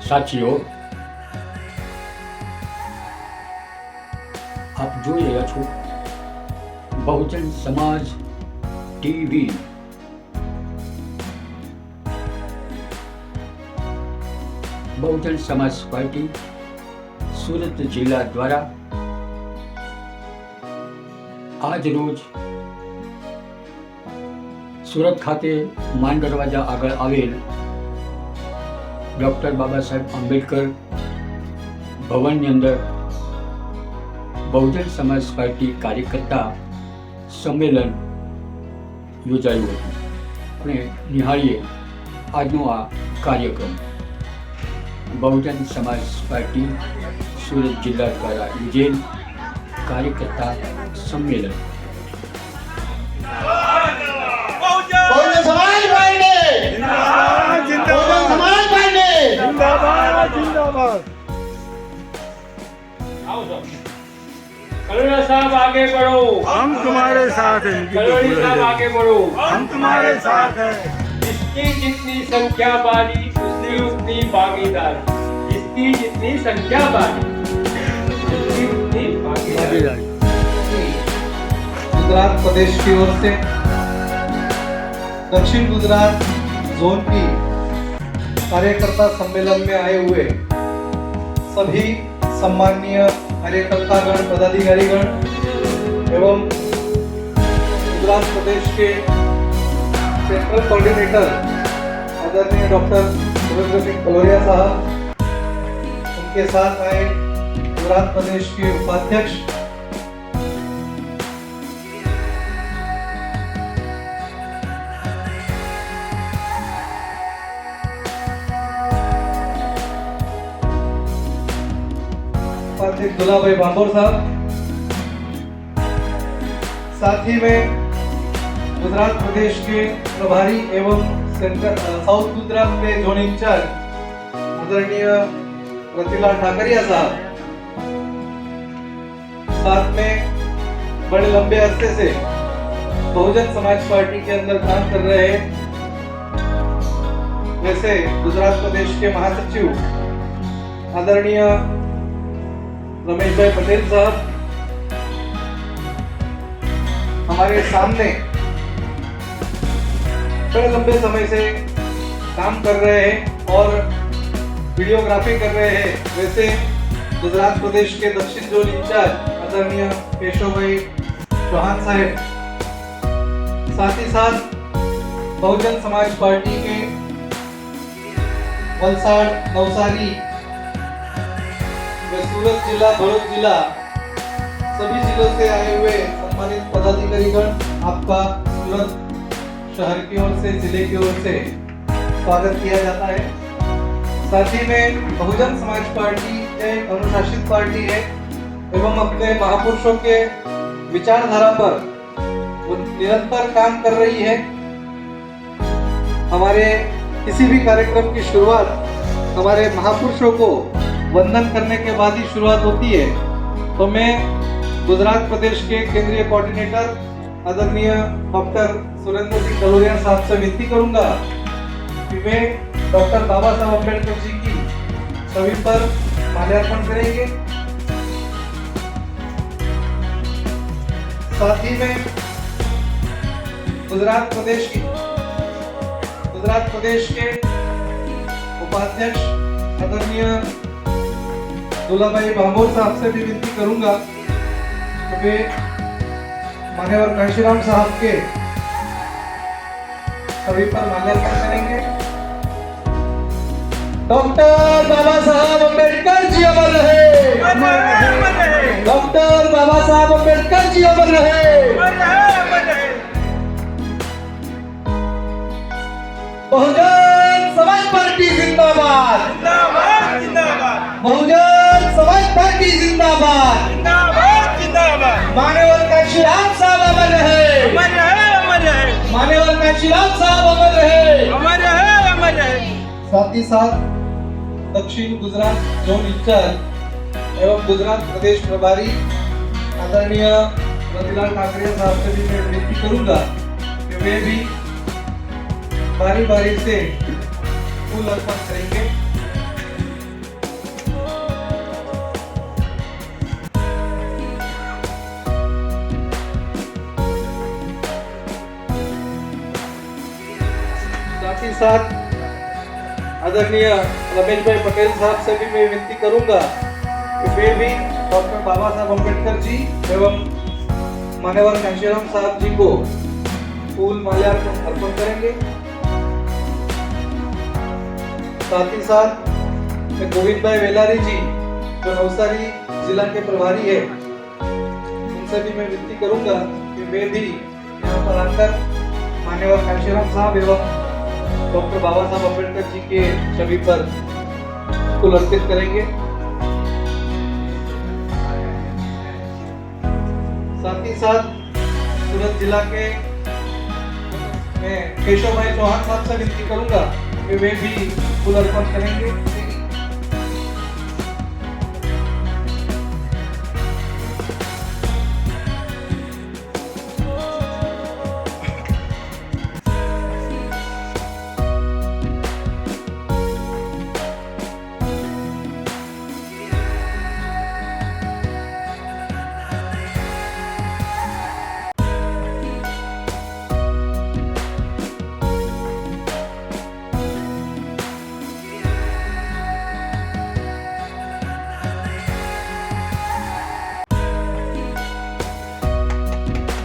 સાથીઓ, આપ જોઈ રહ્યા છો બહુજન સમાજ ટીવી। બહુજન સમાજ પાર્ટી સુરત જિલ્લા દ્વારા આજ રોજ સુરત ખાતે માન દરવાજા આગળ આવેલ ડૉક્ટર બાબા સાહેબ આંબેડકર ભવનની અંદર બહુજન સમાજ પાર્ટી કાર્યકર્તા સંમેલન યોજાયું હતું અને નિહાળીએ આજનો આ કાર્યક્રમ બહુજન સમાજ પાર્ટી સુરત જિલ્લા દ્વારા યોજેલ કાર્યકર્તા સંમેલન। कलोरिया साहब आगे बढ़ो, हम तुम्हारे साथ हैं। कलोरिया साहब आगे बढ़ो, हम तुम्हारे साथ हैं। जिसकी जितनी संख्या बारी उसकी उतनी भागीदारी, जिसकी जितनी संख्या बारी उसकी उतनी भागीदारी। गुजरात प्रदेश की ओर से दक्षिण गुजरात जोन की कार्यकर्ता सम्मेलन में आए हुए सभी सम्माननीय कार्यकर्तागण, पदाधिकारीगण एवं गुजरात प्रदेश के सेंट्रल कोऑर्डिनेटर आदरणीय डॉक्टर सुरेंद्र सिंह कलोरिया साहब, उनके साथ आए गुजरात प्रदेश के उपाध्यक्ष दुलाभाई भांभोर साहब, साथ ही में गुजरात प्रदेश के प्रभारी एवं साउथ गुजरात के जोन इंचार्ज आदरणीय रतिलाल ठाकरिया साहब, साथ में बड़े लंबे अरसे से बहुजन समाज पार्टी के अंदर काम कर रहे हैं वैसे गुजरात प्रदेश के महासचिव आदरणीय रमेश भाई पटेल साहब हमारे सामने बड़े लंबे समय से काम कर रहे हैं और वीडियोग्राफी कर रहे हैं वैसे गुजरात प्रदेश के दक्षिण जोन इंचार्ज आदरणीय केशव भाई चौहान साहब, साथ ही साथ बहुजन समाज पार्टी के वलसाड़, नवसारी, सूरत जिला, भरूच जिला सभी जिलों से आए हुए सम्मानित पदाधिकारीगण, आपका सूरत शहर की ओर से, जिले की ओर से स्वागत किया जाता है। साथ ही में बहुजन समाज पार्टी एक अनुशासित पार्टी है एवं अपने महापुरुषों के विचारधारा पर वो निरंतर काम कर रही है। हमारे किसी भी कार्यक्रम की शुरुआत हमारे महापुरुषों को वंदन करने के बाद ही शुरुआत होती है। तो मैं गुजरात प्रदेश के केंद्रीय कोऑर्डिनेटर आदरणीय डॉक्टर सुरेंद्र सिंह कलोरिया साहब से विनती करूंगा कि वे डॉक्टर बाबा साहब अम्बेडकर जी की छवि पर माल्यार्पण करेंगे। साथ ही में गुजरात प्रदेश के उपाध्यक्ष आदरणीय दुलाभाई भांभोर साहब से भी विनती करूंगा कि वे मान्यवर काशीराम साहब के छवि पर माल्यार्पण करेंगे। डॉक्टर बाबा साहब अम्बेडकर जी अमर रहे, डॉक्टर बाबा साहब अम्बेडकर जी अमर रहे। बहुजन समाज पार्टी जिंदाबाद, जिंदाबाद जिंदाबाद बहुजन समाज पार्टी जिंदाबाद। जिंदाबाद जिंदाबाद मान्यवर काशीराम साहब अमर रहे, अमर रहे अमर रहे मान्यवर काशीराम साहब अमर रहे। अमर रहे अमर रहे। साथ ही साथ दक्षिण गुजरात जोन इंचार्ज एवं गुजरात प्रदेश प्रभारी आदरणीय रतिलाल ठाकरे साहब से भी मैं विनती करूंगा कि वे भी बारी बारी से फूल अर्पण करेंगे। साथ ही साथ आदरणीय रमेश भाई पटेल साहब से भी मैं विनती करूंगा कि वे भी डॉक्टर बाबा साहब अम्बेडकर जी एवं मान्यवर कांशीराम साहब जी को फूल माल्यार्पण अर्पण करेंगे। साथ ही साथ मैं गोविंद भाई वेलारी जी जो नवसारी जिला के प्रभारी है, उनसे भी मैं विनती करूंगा कि वे भी यहाँ पर आकर मान्यवर कांशीराम साहब एवं डॉक्टर बाबा साहब अम्बेडकर जी के छवि पर फूल अर्पित करेंगे। साथ ही साथ सूरत जिला के मैं केशव भाई चौहान साहब से विनती करूंगा कि वे भी फूल अर्पण करेंगे।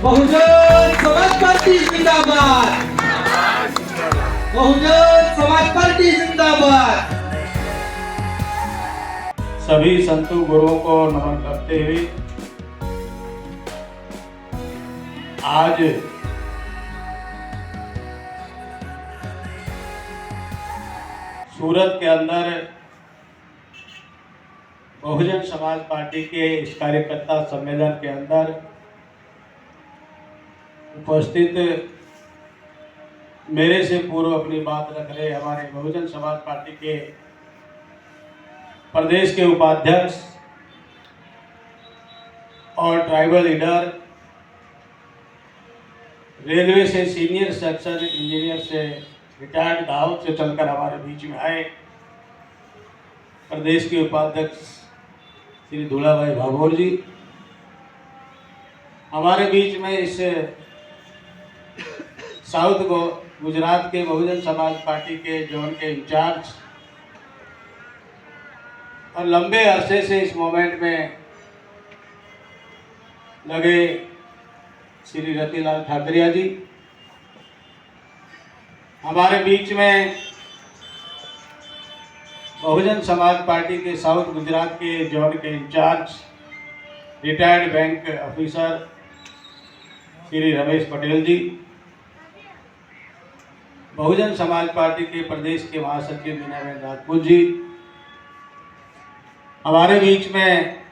बहुजन समाज पार्टी जिंदाबाद, बहुजन समाज पार्टी जिंदाबाद। सभी संतों गुरुओं को नमन करते हुए आज सूरत के अंदर बहुजन समाज पार्टी के इस कार्यकर्ता सम्मेलन के अंदर उपस्थित मेरे से पूर्व अपनी बात रख रहे हमारे बहुजन समाज पार्टी के प्रदेश के उपाध्यक्ष और ट्राइबल लीडर, रेलवे से सीनियर सेक्शन इंजीनियर से रिटायर्ड दाहोद से चलकर हमारे बीच में आए प्रदेश के उपाध्यक्ष श्री धूलाभाई भाभोर जी, हमारे बीच में इस साउथ गुजरात के बहुजन समाज पार्टी के जोन के इंचार्ज और लंबे अरसे से इस मूवमेंट में लगे श्री रतिलाल ठाकरिया जी, हमारे बीच में बहुजन समाज पार्टी के साउथ गुजरात के जोन के incharge retired bank officer Shri Ramesh Patel ji, Bahujan Samaj Party के प्रदेश के महासचिव मीनाबेन राजपूत जी, हमारे बीच में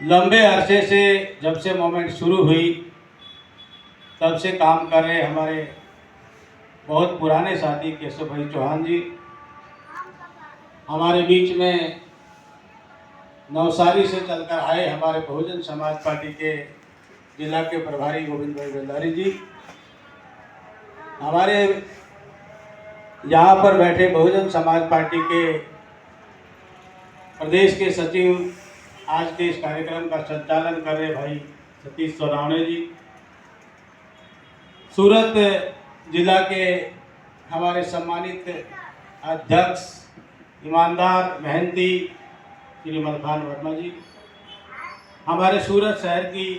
लंबे अरसे से जब से मूवमेंट शुरू हुई तब से काम कर रहे हमारे बहुत पुराने साथी केशव भाई चौहान जी, हमारे बीच में नवसारी से चलकर आए हमारे बहुजन समाज पार्टी के जिला के प्रभारी गोविंद भाई वेलारी जी, हमारे यहाँ पर बैठे बहुजन समाज पार्टी के प्रदेश के सचिव, आज के इस कार्यक्रम का संचालन कर रहे भाई सतीश सोनावणे जी, सूरत जिला के हमारे सम्मानित अध्यक्ष ईमानदार मेहनती श्री मलखान वर्मा जी, हमारे सूरत शहर की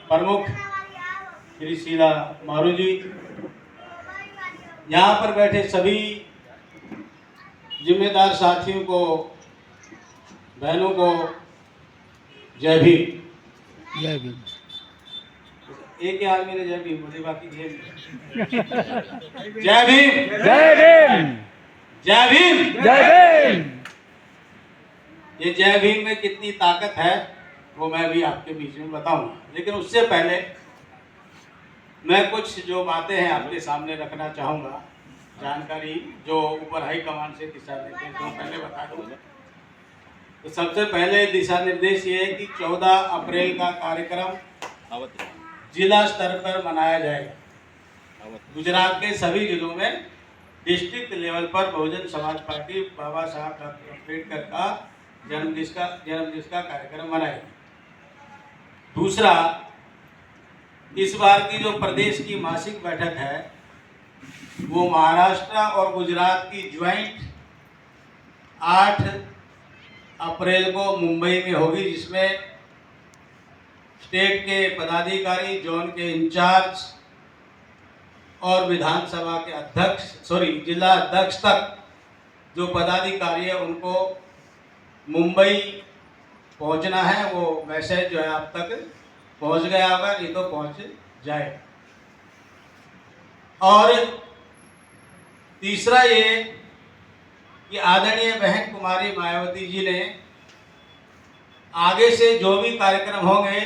प्रमुख श्री शीला मारू जी, यहाँ पर बैठे सभी जिम्मेदार साथियों को, बहनों को जय भीम। एक ही आदमी ने जय भीम बोली, बाकी जय भीम। जय भीम, जय भीम, जय भीम, जय भीम। ये जय भीम में कितनी ताकत है वो मैं भी आपके बीच में बताऊंगा, लेकिन उससे पहले मैं कुछ जो बातें हैं आपके सामने रखना चाहूँगा। जानकारी जो ऊपर हाई कमान से दिशा निर्देश तो पहले बता दूँगा। तो सबसे पहले दिशा निर्देश ये है कि 14 अप्रैल का कार्यक्रम जिला स्तर पर मनाया जाएगा। गुजरात के सभी जिलों में डिस्ट्रिक्ट लेवल पर बहुजन समाज पार्टी बाबा साहब डॉक्टर अम्बेडकर का जन्मदिन का कार्यक्रम मनाएगी। दूसरा, इस बार की जो प्रदेश की मासिक बैठक है वो महाराष्ट्र और गुजरात की ज्वाइंट 8 अप्रैल को मुंबई में होगी, जिसमें स्टेट के पदाधिकारी, जोन के इंचार्ज और विधानसभा के जिला अध्यक्ष तक जो पदाधिकारी है उनको मुंबई पहुंचना है। वो मैसेज जो है आप तक पहुंच गया होगा, नहीं तो पहुंच जाए। और तीसरा ये कि आदरणीय बहन कुमारी मायावती जी ने आगे से जो भी कार्यक्रम होंगे,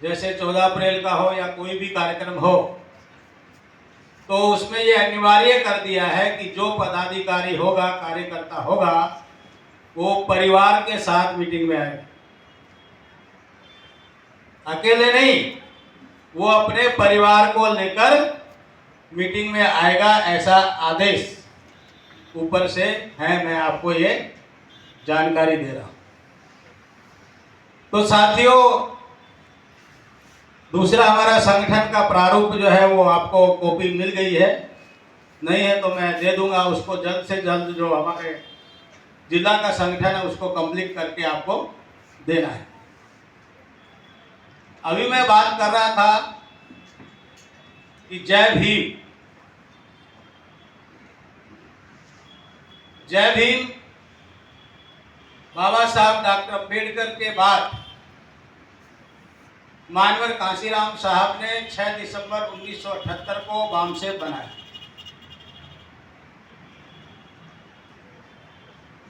जैसे 14 अप्रैल का हो या कोई भी कार्यक्रम हो, तो उसमें ये अनिवार्य कर दिया है कि जो पदाधिकारी होगा, कार्यकर्ता होगा, वो परिवार के साथ मीटिंग में आएगा, अकेले नहीं, वो अपने परिवार को लेकर मीटिंग में आएगा। ऐसा आदेश ऊपर से है, मैं आपको ये जानकारी दे रहा हूं। तो साथियों, दूसरा हमारा संगठन का प्रारूप जो है वो आपको कॉपी मिल गई है, नहीं है तो मैं दे दूंगा उसको। जल्द से जल्द जो हमारे जिला का संगठन है उसको कंप्लीट करके आपको देना है। अभी मैं बात कर रहा था कि जय भीम, जय भीम बाबा साहब डॉक्टर अम्बेडकर के बाद मानवर कांशीराम साहब ने 6 दिसंबर 1978 को बामसेब बनाया।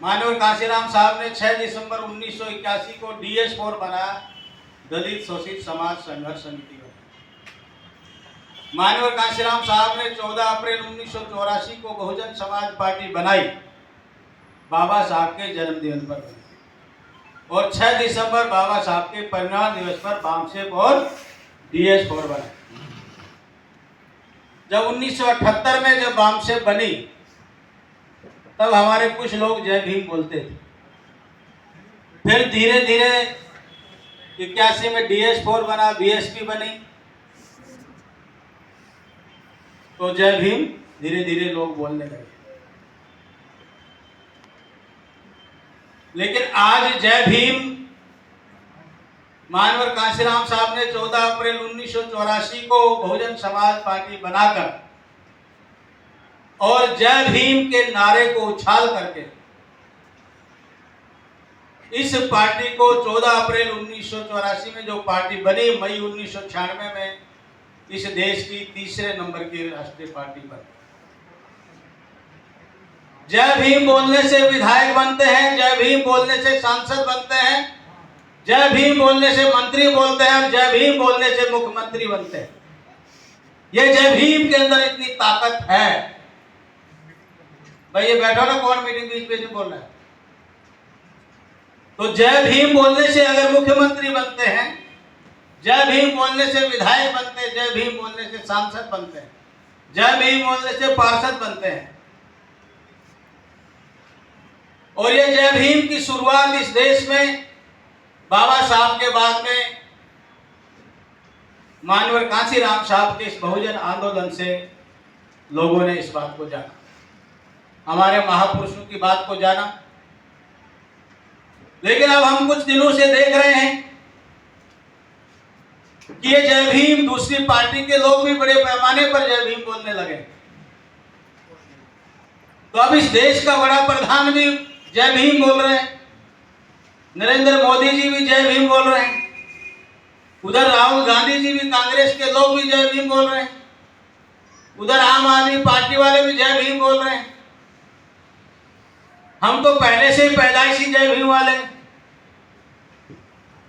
मानवर कांशीराम साहब ने 6 दिसंबर 1981 को DS4 बनाया, दलित शोषित समाज संघर्ष समिति बनाई। मानवर कांशीराम साहब ने 14 अप्रैल 1984 को बहुजन समाज पार्टी बनाई, बाबा साहब के जन्मदिन पर बनाई। और 6 दिसंबर बाबा साहब के परिनिर्वाण दिवस पर बामसेब और DS4 बनाए। जब 1978 में जब बामसेब बनी, तब हमारे कुछ लोग जय भीम बोलते थे। फिर धीरे धीरे 81 में DS4 बना, BSP बनी, तो जय भीम धीरे धीरे लोग बोलने लगे। लेकिन आज जय भीम मानवर कांशीराम साहब ने 14 अप्रैल 1984 को बहुजन समाज पार्टी बनाकर और जय भीम के नारे को उछाल करके इस पार्टी को 14 अप्रैल 1984 में जो पार्टी बनी, मई 1996 में इस देश की तीसरे नंबर की राष्ट्रीय पार्टी बनी। जय भीम बोलने से विधायक बनते हैं, जय भीम बोलने से सांसद बनते हैं, जय भीम बोलने से मंत्री बोलते हैं, और जय भीम बोलने से मुख्यमंत्री बनते हैं। ये जय भीम के अंदर इतनी ताकत है। भाई ये बैठो ना, कौन मीटिंग बीच में बोल रहा है? तो जय भीम बोलने से अगर मुख्यमंत्री बनते हैं, जय भीम बोलने से विधायक बनते हैं, जय भीम बोलने से सांसद बनते हैं, जय भीम बोलने से पार्षद बनते हैं। और ये जय भीम की शुरुआत इस देश में बाबा साहब के बाद में मानवर कांशीराम साहब के इस बहुजन आंदोलन से लोगों ने इस बात को जाना, हमारे महापुरुषों की बात को जाना। लेकिन अब हम कुछ दिनों से देख रहे हैं कि ये जय भीम दूसरी पार्टी के लोग भी बड़े पैमाने पर जय भीम बोलने लगे। तो अब इस देश का बड़ा प्रधान भी जय भीम बोल रहे हैं, नरेंद्र मोदी जी भी जय भीम बोल रहे हैं। उधर राहुल गांधी जी भी, कांग्रेस के लोग भी जय भीम बोल रहे हैं, उधर आम आदमी पार्टी वाले भी जय भीम बोल रहे हैं। हम तो पहले से ही पैदाइशी जय भीम वाले हैं।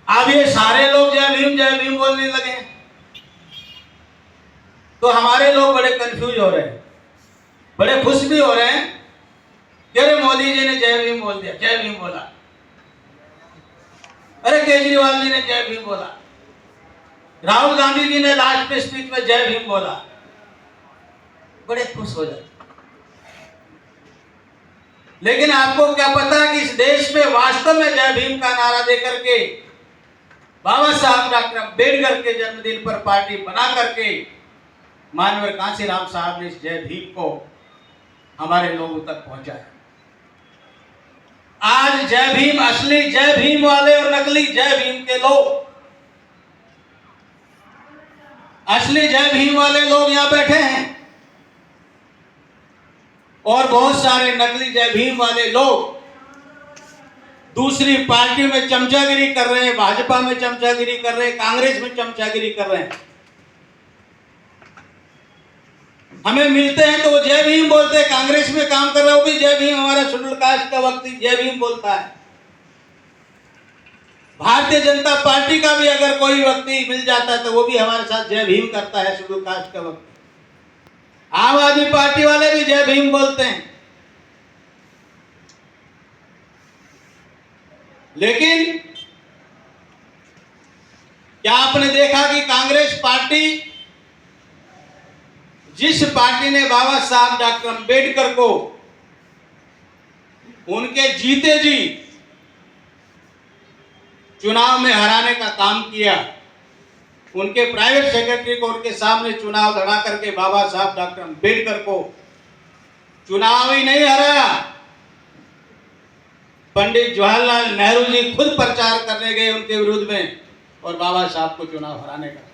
अब ये सारे लोग जय भीम बोलने लगे हैं, तो हमारे लोग बड़े कंफ्यूज हो रहे हैं, बड़े खुश भी हो रहे हैं कि अरे मोदी जी ने जय भीम बोल दिया, जय भीम बोला, अरे केजरीवाल जी ने जय भीम बोला, राहुल गांधी जी ने लास्ट में स्पीच में जय भीम बोला, बड़े खुश हो जाते। लेकिन आपको क्या पता कि इस देश में वास्तव में जय भीम का नारा देकर के बाबा साहब डॉक्टर अम्बेडकर के जन्मदिन पर पार्टी बना करके माननीय कांशीराम साहब ने इस जय भीम को हमारे लोगों तक पहुंचाया। आज जय भीम, असली जय भीम वाले और नकली जय भीम के लोग, असली जय भीम वाले लोग यहां बैठे हैं और बहुत सारे नकली जय भीम वाले लोग दूसरी पार्टी में चमचागिरी कर रहे हैं, भाजपा में चमचागिरी कर रहे हैं, कांग्रेस में चमचागिरी कर रहे हैं। हमें मिलते हैं तो वो जय भीम बोलते हैं, कांग्रेस में काम कर रहा है वो भी जय भीम, हमारा शेड्यूल कास्ट का व्यक्ति जय भीम बोलता है। भारतीय जनता पार्टी का भी अगर कोई व्यक्ति मिल जाता है तो वो भी हमारे साथ जय भीम करता है, शेड्यूल कास्ट का व्यक्ति। आम आदमी पार्टी वाले भी जय भीम बोलते हैं। लेकिन क्या आपने देखा कि कांग्रेस पार्टी, जिस पार्टी ने बाबा साहब डॉक्टर अम्बेडकर को उनके जीते जी चुनाव में हराने का काम किया, उनके प्राइवेट सेक्रेटरी को उनके सामने चुनाव लड़ा करके बाबा साहब डॉक्टर अम्बेडकर को चुनाव ही नहीं हराया, पंडित जवाहरलाल नेहरू जी खुद प्रचार करने गए उनके विरुद्ध में और बाबा साहब को चुनाव हराने का काम।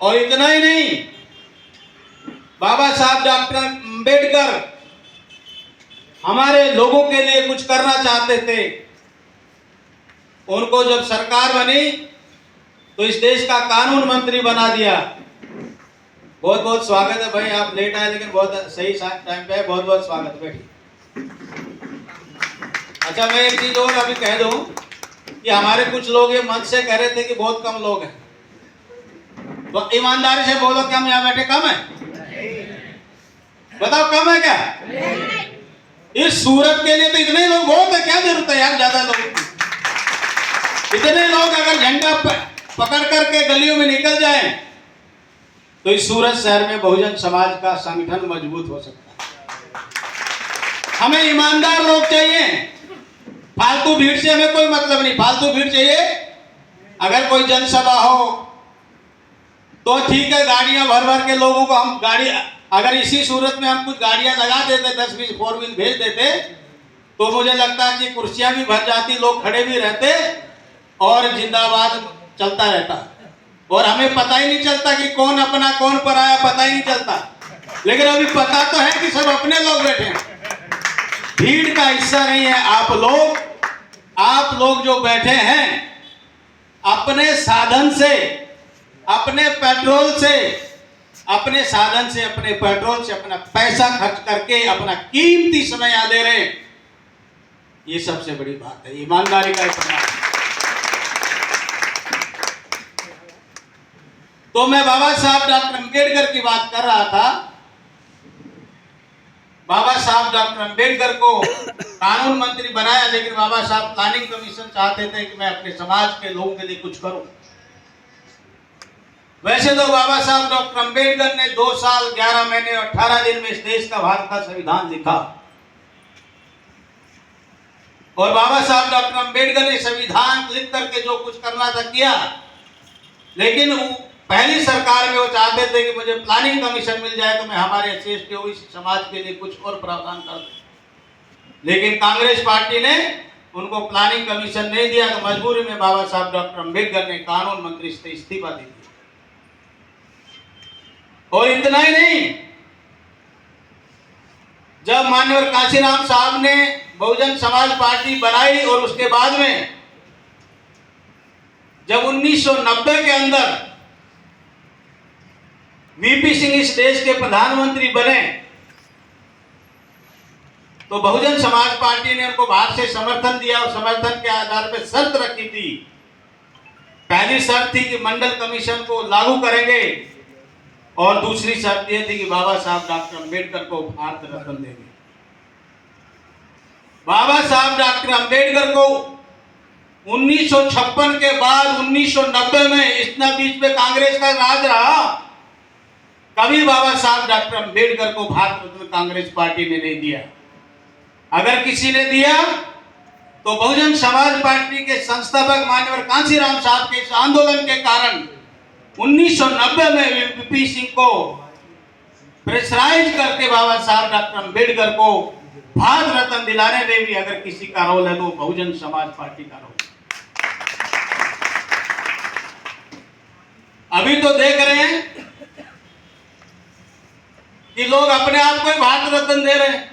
और इतना ही नहीं, बाबा साहब डॉक्टर अम्बेडकर हमारे लोगों के लिए कुछ करना चाहते थे। उनको जब सरकार बनी तो इस देश का कानून मंत्री बना दिया। बहुत बहुत स्वागत है भाई, आप लेट आए लेकिन बहुत सही टाइम पे है, बहुत बहुत स्वागत। बैठिए। अच्छा, मैं एक चीज और अभी कह दूं कि हमारे कुछ लोग ये मन से कह रहे थे कि बहुत कम लोग हैं, तो ईमानदारी से बोलो कि हम यहाँ बैठे कम है? बताओ कम है क्या? इस सूरत के लिए तो इतने लोग बहुत है, क्या जरूरत है यार ज्यादा लोगों की? इतने लोग अगर झंडा पकड़ करके गलियों में निकल जाएं तो इस सूरत शहर में बहुजन समाज का संगठन मजबूत हो सकता है। हमें ईमानदार लोग चाहिए, फालतू भीड़ से हमें कोई मतलब नहीं। फालतू भीड़ चाहिए, अगर कोई जनसभा हो तो ठीक है, गाड़ियां भर भर के लोगों को हम गाड़ी, अगर इसी सूरत में हम कुछ गाड़ियां लगा देते, 10-20 4 व्हील भेज देते, तो मुझे लगता है कि कुर्सियां भी भर जाती, लोग खड़े भी रहते और जिंदाबाद चलता रहता और हमें पता ही नहीं चलता कि कौन अपना कौन पराया, पता ही नहीं चलता। लेकिन अभी पता तो है कि सब अपने लोग बैठे हैं, भीड़ का हिस्सा नहीं है। आप लोग जो बैठे हैं अपने साधन से, अपने पेट्रोल से, अपने साधन से, अपने पेट्रोल से अपना पैसा खर्च करके अपना कीमती समय यहाँ दे रहे हैं, ये सबसे बड़ी बात है, ईमानदारी का प्रमाण। तो मैं बाबा साहब डॉक्टर अम्बेडकर की बात कर रहा था। बाबा साहब डॉक्टर अम्बेडकर को कानून मंत्री बनाया, लेकिन बाबा साहब प्लानिंग कमीशन चाहते थे कि मैं अपने समाज के लोगों के लिए कुछ करूं। वैसे तो बाबा साहब डॉक्टर अम्बेडकर ने 2 साल 11 महीने और 18 दिन में इस देश का भारत का संविधान लिखा और बाबा साहब डॉक्टर अम्बेडकर ने संविधान लिख करके जो कुछ करना था किया। लेकिन पहली सरकार में वो चाहते थे कि मुझे प्लानिंग कमीशन मिल जाए तो मैं हमारे एससी ओबीसी समाज के लिए कुछ और प्रावधान कर दूं। लेकिन कांग्रेस पार्टी ने उनको प्लानिंग कमीशन नहीं दिया, तो मजबूरी में बाबा साहब डॉक्टर अम्बेडकर ने कानून मंत्री से इस्तीफा दे दिया। और इतना ही नहीं, जब माननीय कांशीराम साहब ने बहुजन समाज पार्टी बनाई और उसके बाद में जब 1990 के अंदर वीपी सिंह इस देश के प्रधानमंत्री बने तो बहुजन समाज पार्टी ने उनको बाहर से समर्थन दिया और समर्थन के आधार पर शर्त रखी थी। पहली शर्त थी कि मंडल कमीशन को लागू करेंगे और दूसरी शर्त यह थी कि बाबा साहब डॉक्टर अंबेडकर को भारत रत्न देंगे। बाबा साहब डॉक्टर अंबेडकर को 1956 के बाद 1990 में इतना बीच में कांग्रेस का राज रहा, कभी बाबा साहब डॉक्टर अंबेडकर को भारत रत्न कांग्रेस पार्टी ने नहीं दिया। अगर किसी ने दिया तो बहुजन समाज पार्टी के संस्थापक माननीय कांशीराम साहब के इस आंदोलन के कारण 1990 में वीपी सिंह को प्रेशराइज करके बाबा साहब डॉक्टर अंबेडकर को भारत रत्न दिलाने में भी अगर किसी का रोल है तो बहुजन समाज पार्टी का रोल। अभी तो देख रहे हैं कि लोग अपने आप को ही भारत रत्न दे रहे हैं।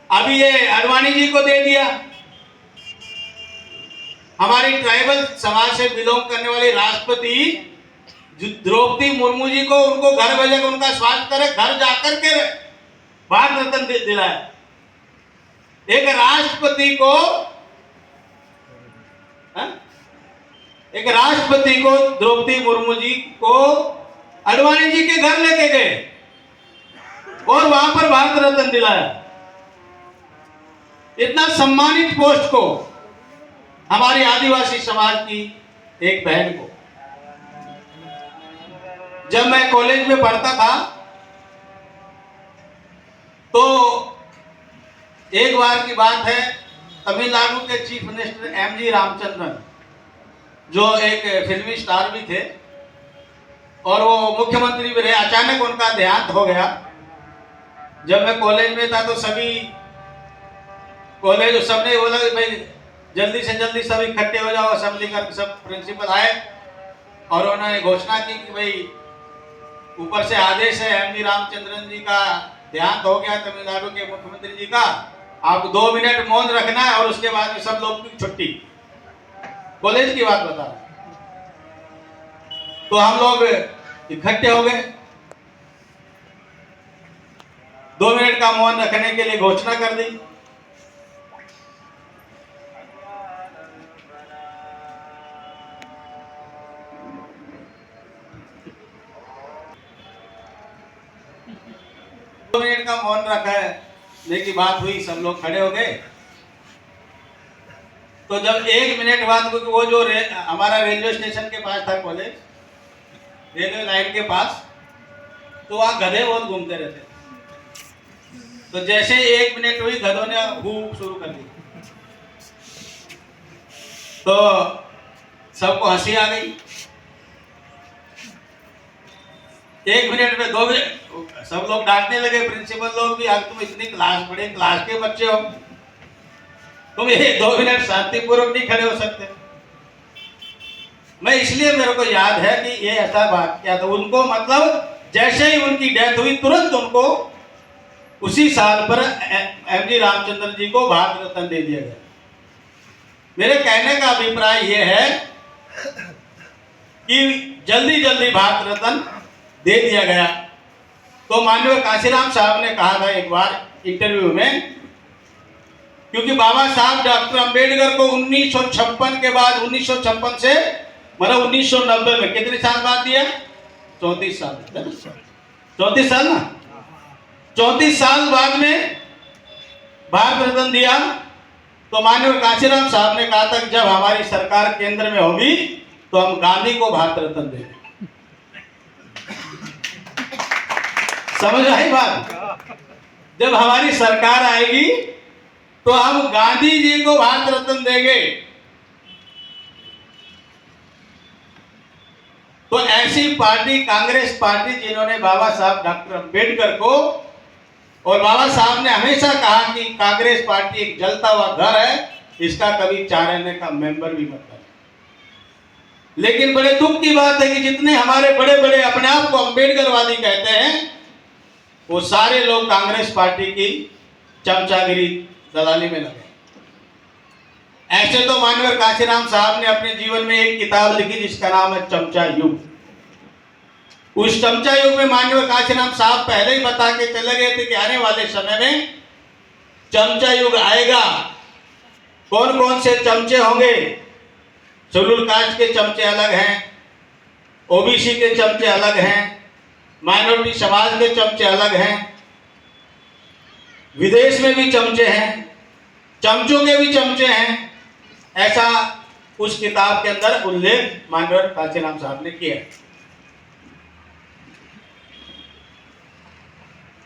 अभी ये आडवाणी जी को दे दिया। हमारी ट्राइबल समाज से बिलोंग करने वाली राष्ट्रपति द्रौपदी मुर्मू जी को उनको घर भेजा, उनका स्वागत करे, घर जाकर के भारत रत्न दिलाया। एक राष्ट्रपति को द्रौपदी मुर्मू जी को आडवाणी जी के घर लेके गए और वहां पर भारत रत्न दिलाया। इतना सम्मानित पोस्ट को हमारी आदिवासी समाज की एक बहन को। जब मैं कॉलेज में पढ़ता था तो एक बार की बात है, तमिलनाडु के चीफ मिनिस्टर एमजी रामचंद्रन जो एक फिल्मी स्टार भी थे और वो मुख्यमंत्री भी रहे, अचानक उनका देहांत हो गया। जब मैं कॉलेज में था तो सभी कॉलेज सबने बोला कि भाई जल्दी से जल्दी सब इकट्ठे हो जाओ, असेंबली का सब प्रिंसिपल आए और उन्होंने घोषणा की कि भाई ऊपर से आदेश है, एमजी रामचंद्रन जी का देहांत हो गया, तमिलनाडु के मुख्यमंत्री जी का, आप 2 मिनट मौन रखना है और उसके बाद में सब लोग की छुट्टी। कॉलेज की बात बता रहा। तो हम लोग इकट्ठे हो गए, 2 मिनट का मौन रखने के लिए घोषणा कर दी। मिनट का मौन रखा है, लेकिन बात हुई, सब लोग खड़े हो गए। तो जब 1 मिनट बाद वो जो हमारा रेलवे स्टेशन के पास था कॉलेज, रेलवे लाइन के पास, तो वहां गधे बहुत घूमते रहते। तो जैसे 1 मिनट हुई, गधों ने हू शुरू कर दी तो सबको हंसी आ गई। 1 मिनट में 2 मिनट सब लोग डांटने लगे, प्रिंसिपल लोग भी, तुम इतनी क्लास पढ़े, क्लास के बच्चे हो, तुम ये 2 मिनट शांतिपूर्वक नहीं खड़े हो सकते। मैं इसलिए मेरे को याद है कि ये ऐसा बात क्या था। उनको मतलब जैसे ही उनकी डेथ हुई तुरंत उनको उसी साल पर एमजी रामचंद्रन जी को भारत रत्न दे दिया गया। मेरे कहने का अभिप्राय ये है कि जल्दी जल्दी भारत रत्न दे दिया गया। तो माननीय कांशीराम साहब ने कहा था एक बार इंटरव्यू में, क्योंकि बाबा साहब डॉक्टर अंबेडकर को 1956 के बाद 1956 से मतलब 1990 में कितने साल बाद दिया? 34 साल। 34 साल ना, 34 साल बाद में भारत रत्न दिया। तो माननीय कांशीराम साहब ने कहा था कि जब हमारी सरकार केंद्र में होगी तो हम गांधी को भारत रत्न देंगे। समझ आई बात? जब हमारी सरकार आएगी तो हम गांधी जी को भारत रत्न देंगे। तो ऐसी पार्टी कांग्रेस पार्टी जिन्होंने बाबा साहब डॉक्टर अंबेडकर को, और बाबा साहब ने हमेशा कहा कि कांग्रेस पार्टी एक जलता हुआ घर है, इसका कभी 4 आने का मेंबर भी मत बने। लेकिन बड़े दुख की बात है कि जितने हमारे बड़े बड़े अपने आप को अंबेडकरवादी कहते हैं, वो सारे लोग कांग्रेस पार्टी की चमचागिरी दलाली में लगे। ऐसे तो माननीय काशीराम साहब ने अपने जीवन में एक किताब लिखी जिसका नाम है चमचा युग। उस चमचा युग में माननीय काशीराम साहब पहले ही बता के चले गए थे कि आने वाले समय में चमचा युग आएगा। कौन कौन से चमचे होंगे? शेड्यूल कास्ट के चमचे अलग हैं, ओबीसी के चमचे अलग हैं, माइनॉरिटी समाज के चमचे अलग हैं, विदेश में भी चमचे हैं, चमचों के भी चमचे हैं। ऐसा उस किताब के अंदर उल्लेख माननीय काशीराम साहब ने किया।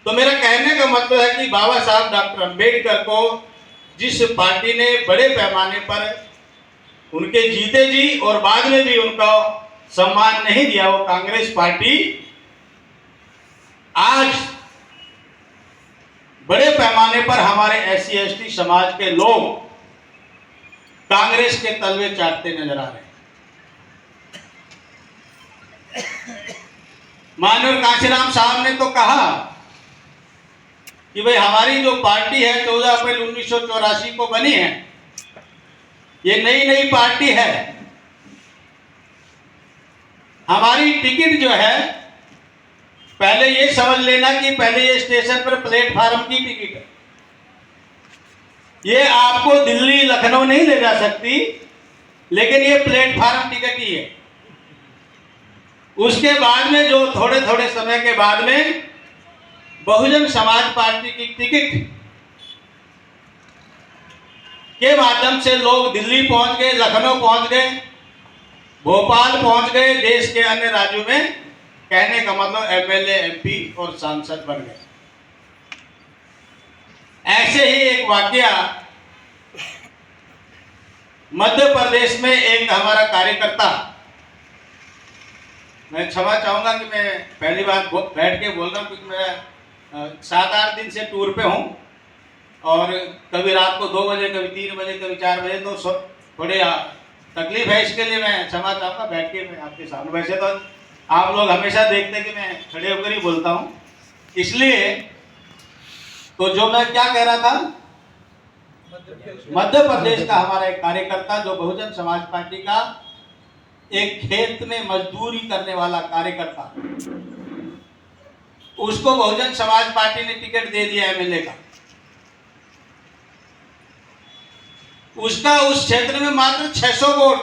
तो मेरा कहने का मतलब है कि बाबा साहब डॉक्टर अंबेडकर को जिस पार्टी ने बड़े पैमाने पर उनके जीते जी और बाद में भी उनका सम्मान नहीं दिया, वो कांग्रेस पार्टी आज बड़े पैमाने पर हमारे एससी एसटी समाज के लोग कांग्रेस के तलवे चाटते नजर आ रहे हैं। माननीय काशीराम साहब ने तो कहा कि भाई हमारी जो पार्टी है 14 अप्रैल 1984 को बनी है, ये नई नई पार्टी है। हमारी टिकट जो है, पहले ये समझ लेना कि पहले ये स्टेशन पर प्लेटफार्म की टिकट है, ये आपको दिल्ली लखनऊ नहीं ले जा सकती, लेकिन ये प्लेटफार्म टिकट ही है। उसके बाद में जो थोड़े थोड़े समय के बाद में बहुजन समाज पार्टी की टिकट के माध्यम से लोग दिल्ली पहुंच गए, लखनऊ पहुंच गए, भोपाल पहुंच गए, देश के अन्य राज्यों में, कहने का मतलब एमएलए, एमपी और सांसद बन गए। ऐसे ही एक वाकया मध्य प्रदेश में एक हमारा कार्यकर्ता, मैं क्षमा चाहूंगा कि मैं पहली बार बैठ के बोल रहा हूं, क्योंकि मैं 7-8 दिन से टूर पे हूं और कभी रात को 2 बजे, कभी 3 बजे, कभी 4 बजे, तो थोड़ी तकलीफ है। इसके लिए मैं क्षमा चाहूंगा बैठ के मैं आपके सामने। वैसे तो आप लोग हमेशा देखते हैं कि मैं खड़े होकर ही बोलता हूं, इसलिए तो जो मैं क्या कह रहा था, मध्य प्रदेश का हमारा एक कार्यकर्ता जो बहुजन समाज पार्टी का एक खेत में मजदूरी करने वाला कार्यकर्ता, उसको बहुजन समाज पार्टी ने टिकट दे दिया एमएलए का। उसका उस क्षेत्र में मात्र 600 वोट,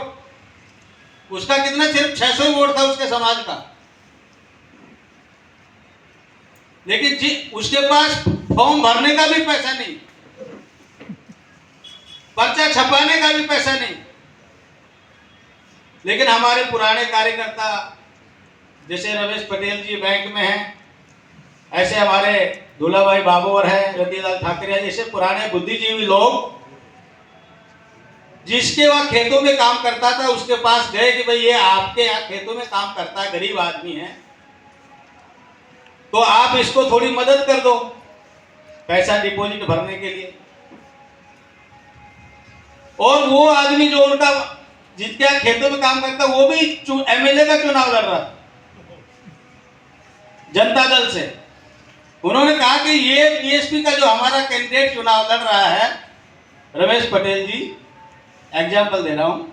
उसका कितना, सिर्फ 600 वोट था उसके समाज का, लेकिन जी उसके पास फॉर्म भरने का भी पैसा नहीं, पर्चा छपाने का भी पैसा नहीं। लेकिन हमारे पुराने कार्यकर्ता जैसे रमेश पटेल जी बैंक में हैं, ऐसे हमारे दूल्हा भाई बाबूवर हैं, रतिलाल ठाकरे जैसे पुराने बुद्धिजीवी लोग, जिसके वहां खेतों में काम करता था, उसके पास गए कि भाई ये आपके यहाँ खेतों में काम करता है, गरीब आदमी है, तो आप इसको थोड़ी मदद कर दो पैसा डिपॉजिट भरने के लिए। और वो आदमी जो उनका जिसके यहाँ खेतों में काम करता, वो भी एमएलए का चुनाव लड़ रहा था जनता दल से। उन्होंने कहा कि ये बीएसपी का जो हमारा कैंडिडेट चुनाव लड़ रहा है, रमेश पटेल जी, एग्जाम्पल दे रहा हूं,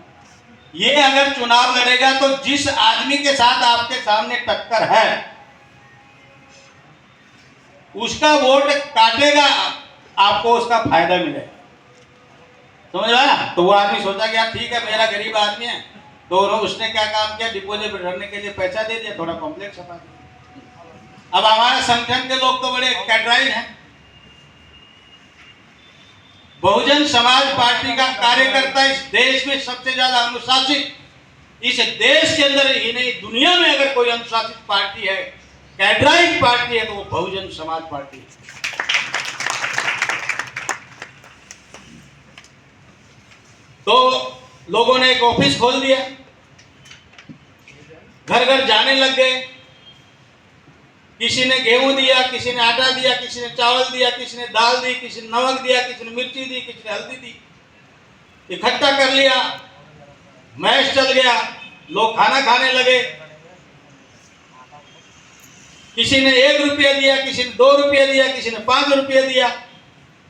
ये अगर चुनाव लड़ेगा तो जिस आदमी के साथ आपके सामने टक्कर है उसका वोट काटेगा, आपको उसका फायदा मिलेगा। समझ रहा है? तो वो आदमी सोचा कि यार ठीक है, मेरा गरीब आदमी है, तो उसने क्या काम किया, डिपॉजिट भरने के लिए पैसा दे दिया, थोड़ा कॉम्प्लेक्स छपा दिया। अब हमारे संगठन के लोग तो बड़े कैटराइज हैं। बहुजन समाज पार्टी का कार्यकर्ता इस देश में सबसे ज्यादा अनुशासित, इस देश के अंदर ही नहीं दुनिया में अगर कोई अनुशासित पार्टी है, कैडराइज पार्टी है, तो वो बहुजन समाज पार्टी है। तो लोगों ने एक ऑफिस खोल दिया, घर घर जाने लग गए, किसी ने गेहूं दिया, किसी ने आटा दिया, किसी ने चावल दिया, किसी ने दाल दी, किसी ने नमक दिया, किसी ने मिर्ची दी, किसी ने हल्दी दी, इकट्ठा कर लिया, मैच चल गया, लोग खाना खाने लगे। किसी ने 1 रुपया दिया, किसी ने 2 रुपया दिया, किसी ने 5 रुपया दिया,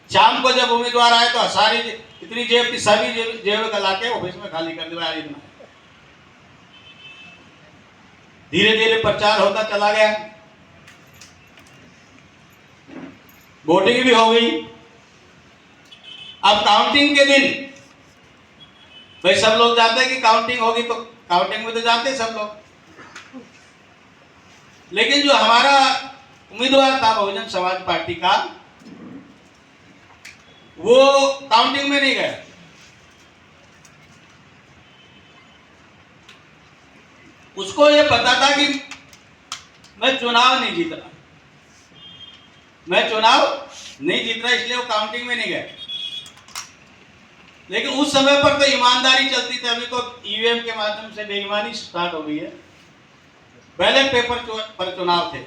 शाम को जब उम्मीदवार आए तो सारी इतनी जेब थी, सभी जेब ला के ऑफिस में खाली कर दिया। इतना धीरे धीरे प्रचार होता चला गया, वोटिंग भी हो गई। अब काउंटिंग के दिन भाई सब लोग जाते हैं कि काउंटिंग होगी, तो काउंटिंग में तो जाते सब लोग, लेकिन जो हमारा उम्मीदवार था बहुजन समाज पार्टी का, वो काउंटिंग में नहीं गया। उसको ये पता था कि मैं चुनाव नहीं जीत रहा, इसलिए वो काउंटिंग में नहीं गया। लेकिन उस समय पर तो ईमानदारी चलती थी, अभी तो ईवीएम के माध्यम से बेईमानी स्टार्ट हो गई है। पहले पेपर पर चुनाव थे,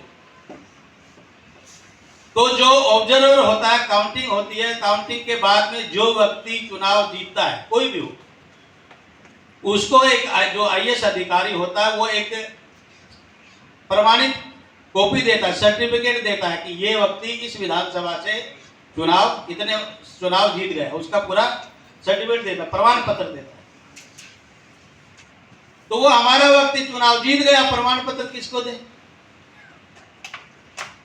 तो जो ऑब्जर्वर होता है, काउंटिंग होती है, काउंटिंग के बाद में जो व्यक्ति चुनाव जीतता है, कोई भी हो, उसको एक जो आईएएस अधिकारी होता है वो एक प्रमाणित कॉपी देता है, सर्टिफिकेट देता है कि ये व्यक्ति इस विधानसभा से चुनाव जीत गया, उसका पूरा सर्टिफिकेट देता है, प्रमाण पत्र देता है। तो वो हमारा व्यक्ति चुनाव जीत गया, प्रमाण पत्र किसको दे?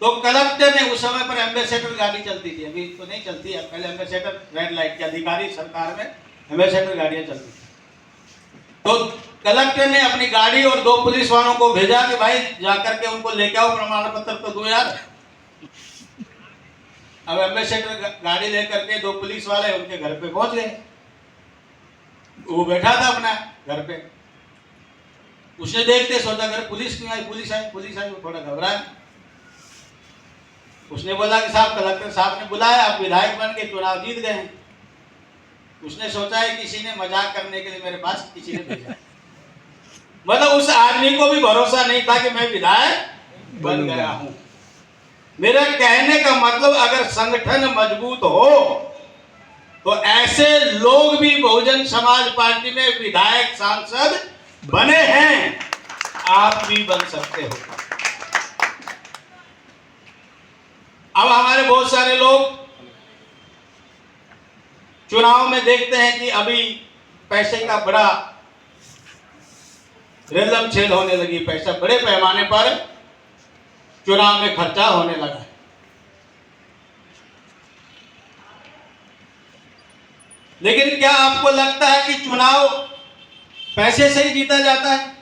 तो कलेक्टर ने, उस समय पर एम्बेसडर गाड़ी चलती थी, अभी तो नहीं चलती है, पहले एम्बेसडर रेड लाइट के अधिकारी सरकार में एम्बेसडर गाड़ियां चलती थी। तो कलेक्टर ने अपनी गाड़ी और 2 पुलिस वालों को भेजा कि भाई जाकर के उनको लेके आओ, प्रमाण पत्र तो दो यार। अब एम्बेसडर गाड़ी लेकर के 2 पुलिस वाले उनके घर पे पहुंच गए। वो बैठा था अपना घर पे, उसने देखते सोचा घर पुलिस क्यों आई, पुलिस आई, वो थोड़ा घबराया। उसने बोला कि साहब कलेक्टर साहब ने बुलाया, आप विधायक बन के चुनाव जीत गए हैं। उसने सोचा है किसी ने मजाक करने के लिए मेरे पास किसी ने भेजा। मतलब उस आदमी को भी भरोसा नहीं था कि मैं विधायक बन गया हूं। मेरा कहने का मतलब, अगर संगठन मजबूत हो तो ऐसे लोग भी बहुजन समाज पार्टी में विधायक सांसद बने हैं, आप भी बन सकते हो। अब हमारे बहुत सारे लोग चुनाव में देखते हैं कि अभी पैसे का बड़ा रेलम छेद होने लगी, पैसा बड़े पैमाने पर चुनाव में खर्चा होने लगा है। लेकिन क्या आपको लगता है कि चुनाव पैसे से ही जीता जाता है?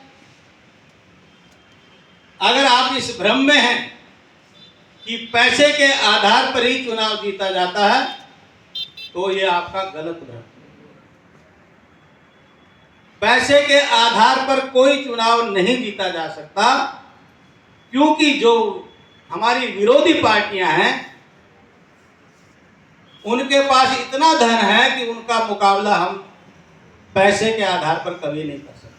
अगर आप इस भ्रम में हैं कि पैसे के आधार पर ही चुनाव जीता जाता है, तो ये आपका गलत भ्रम। पैसे के आधार पर कोई चुनाव नहीं जीता जा सकता, क्योंकि जो हमारी विरोधी पार्टियां हैं उनके पास इतना धन है कि उनका मुकाबला हम पैसे के आधार पर कभी नहीं कर सकते।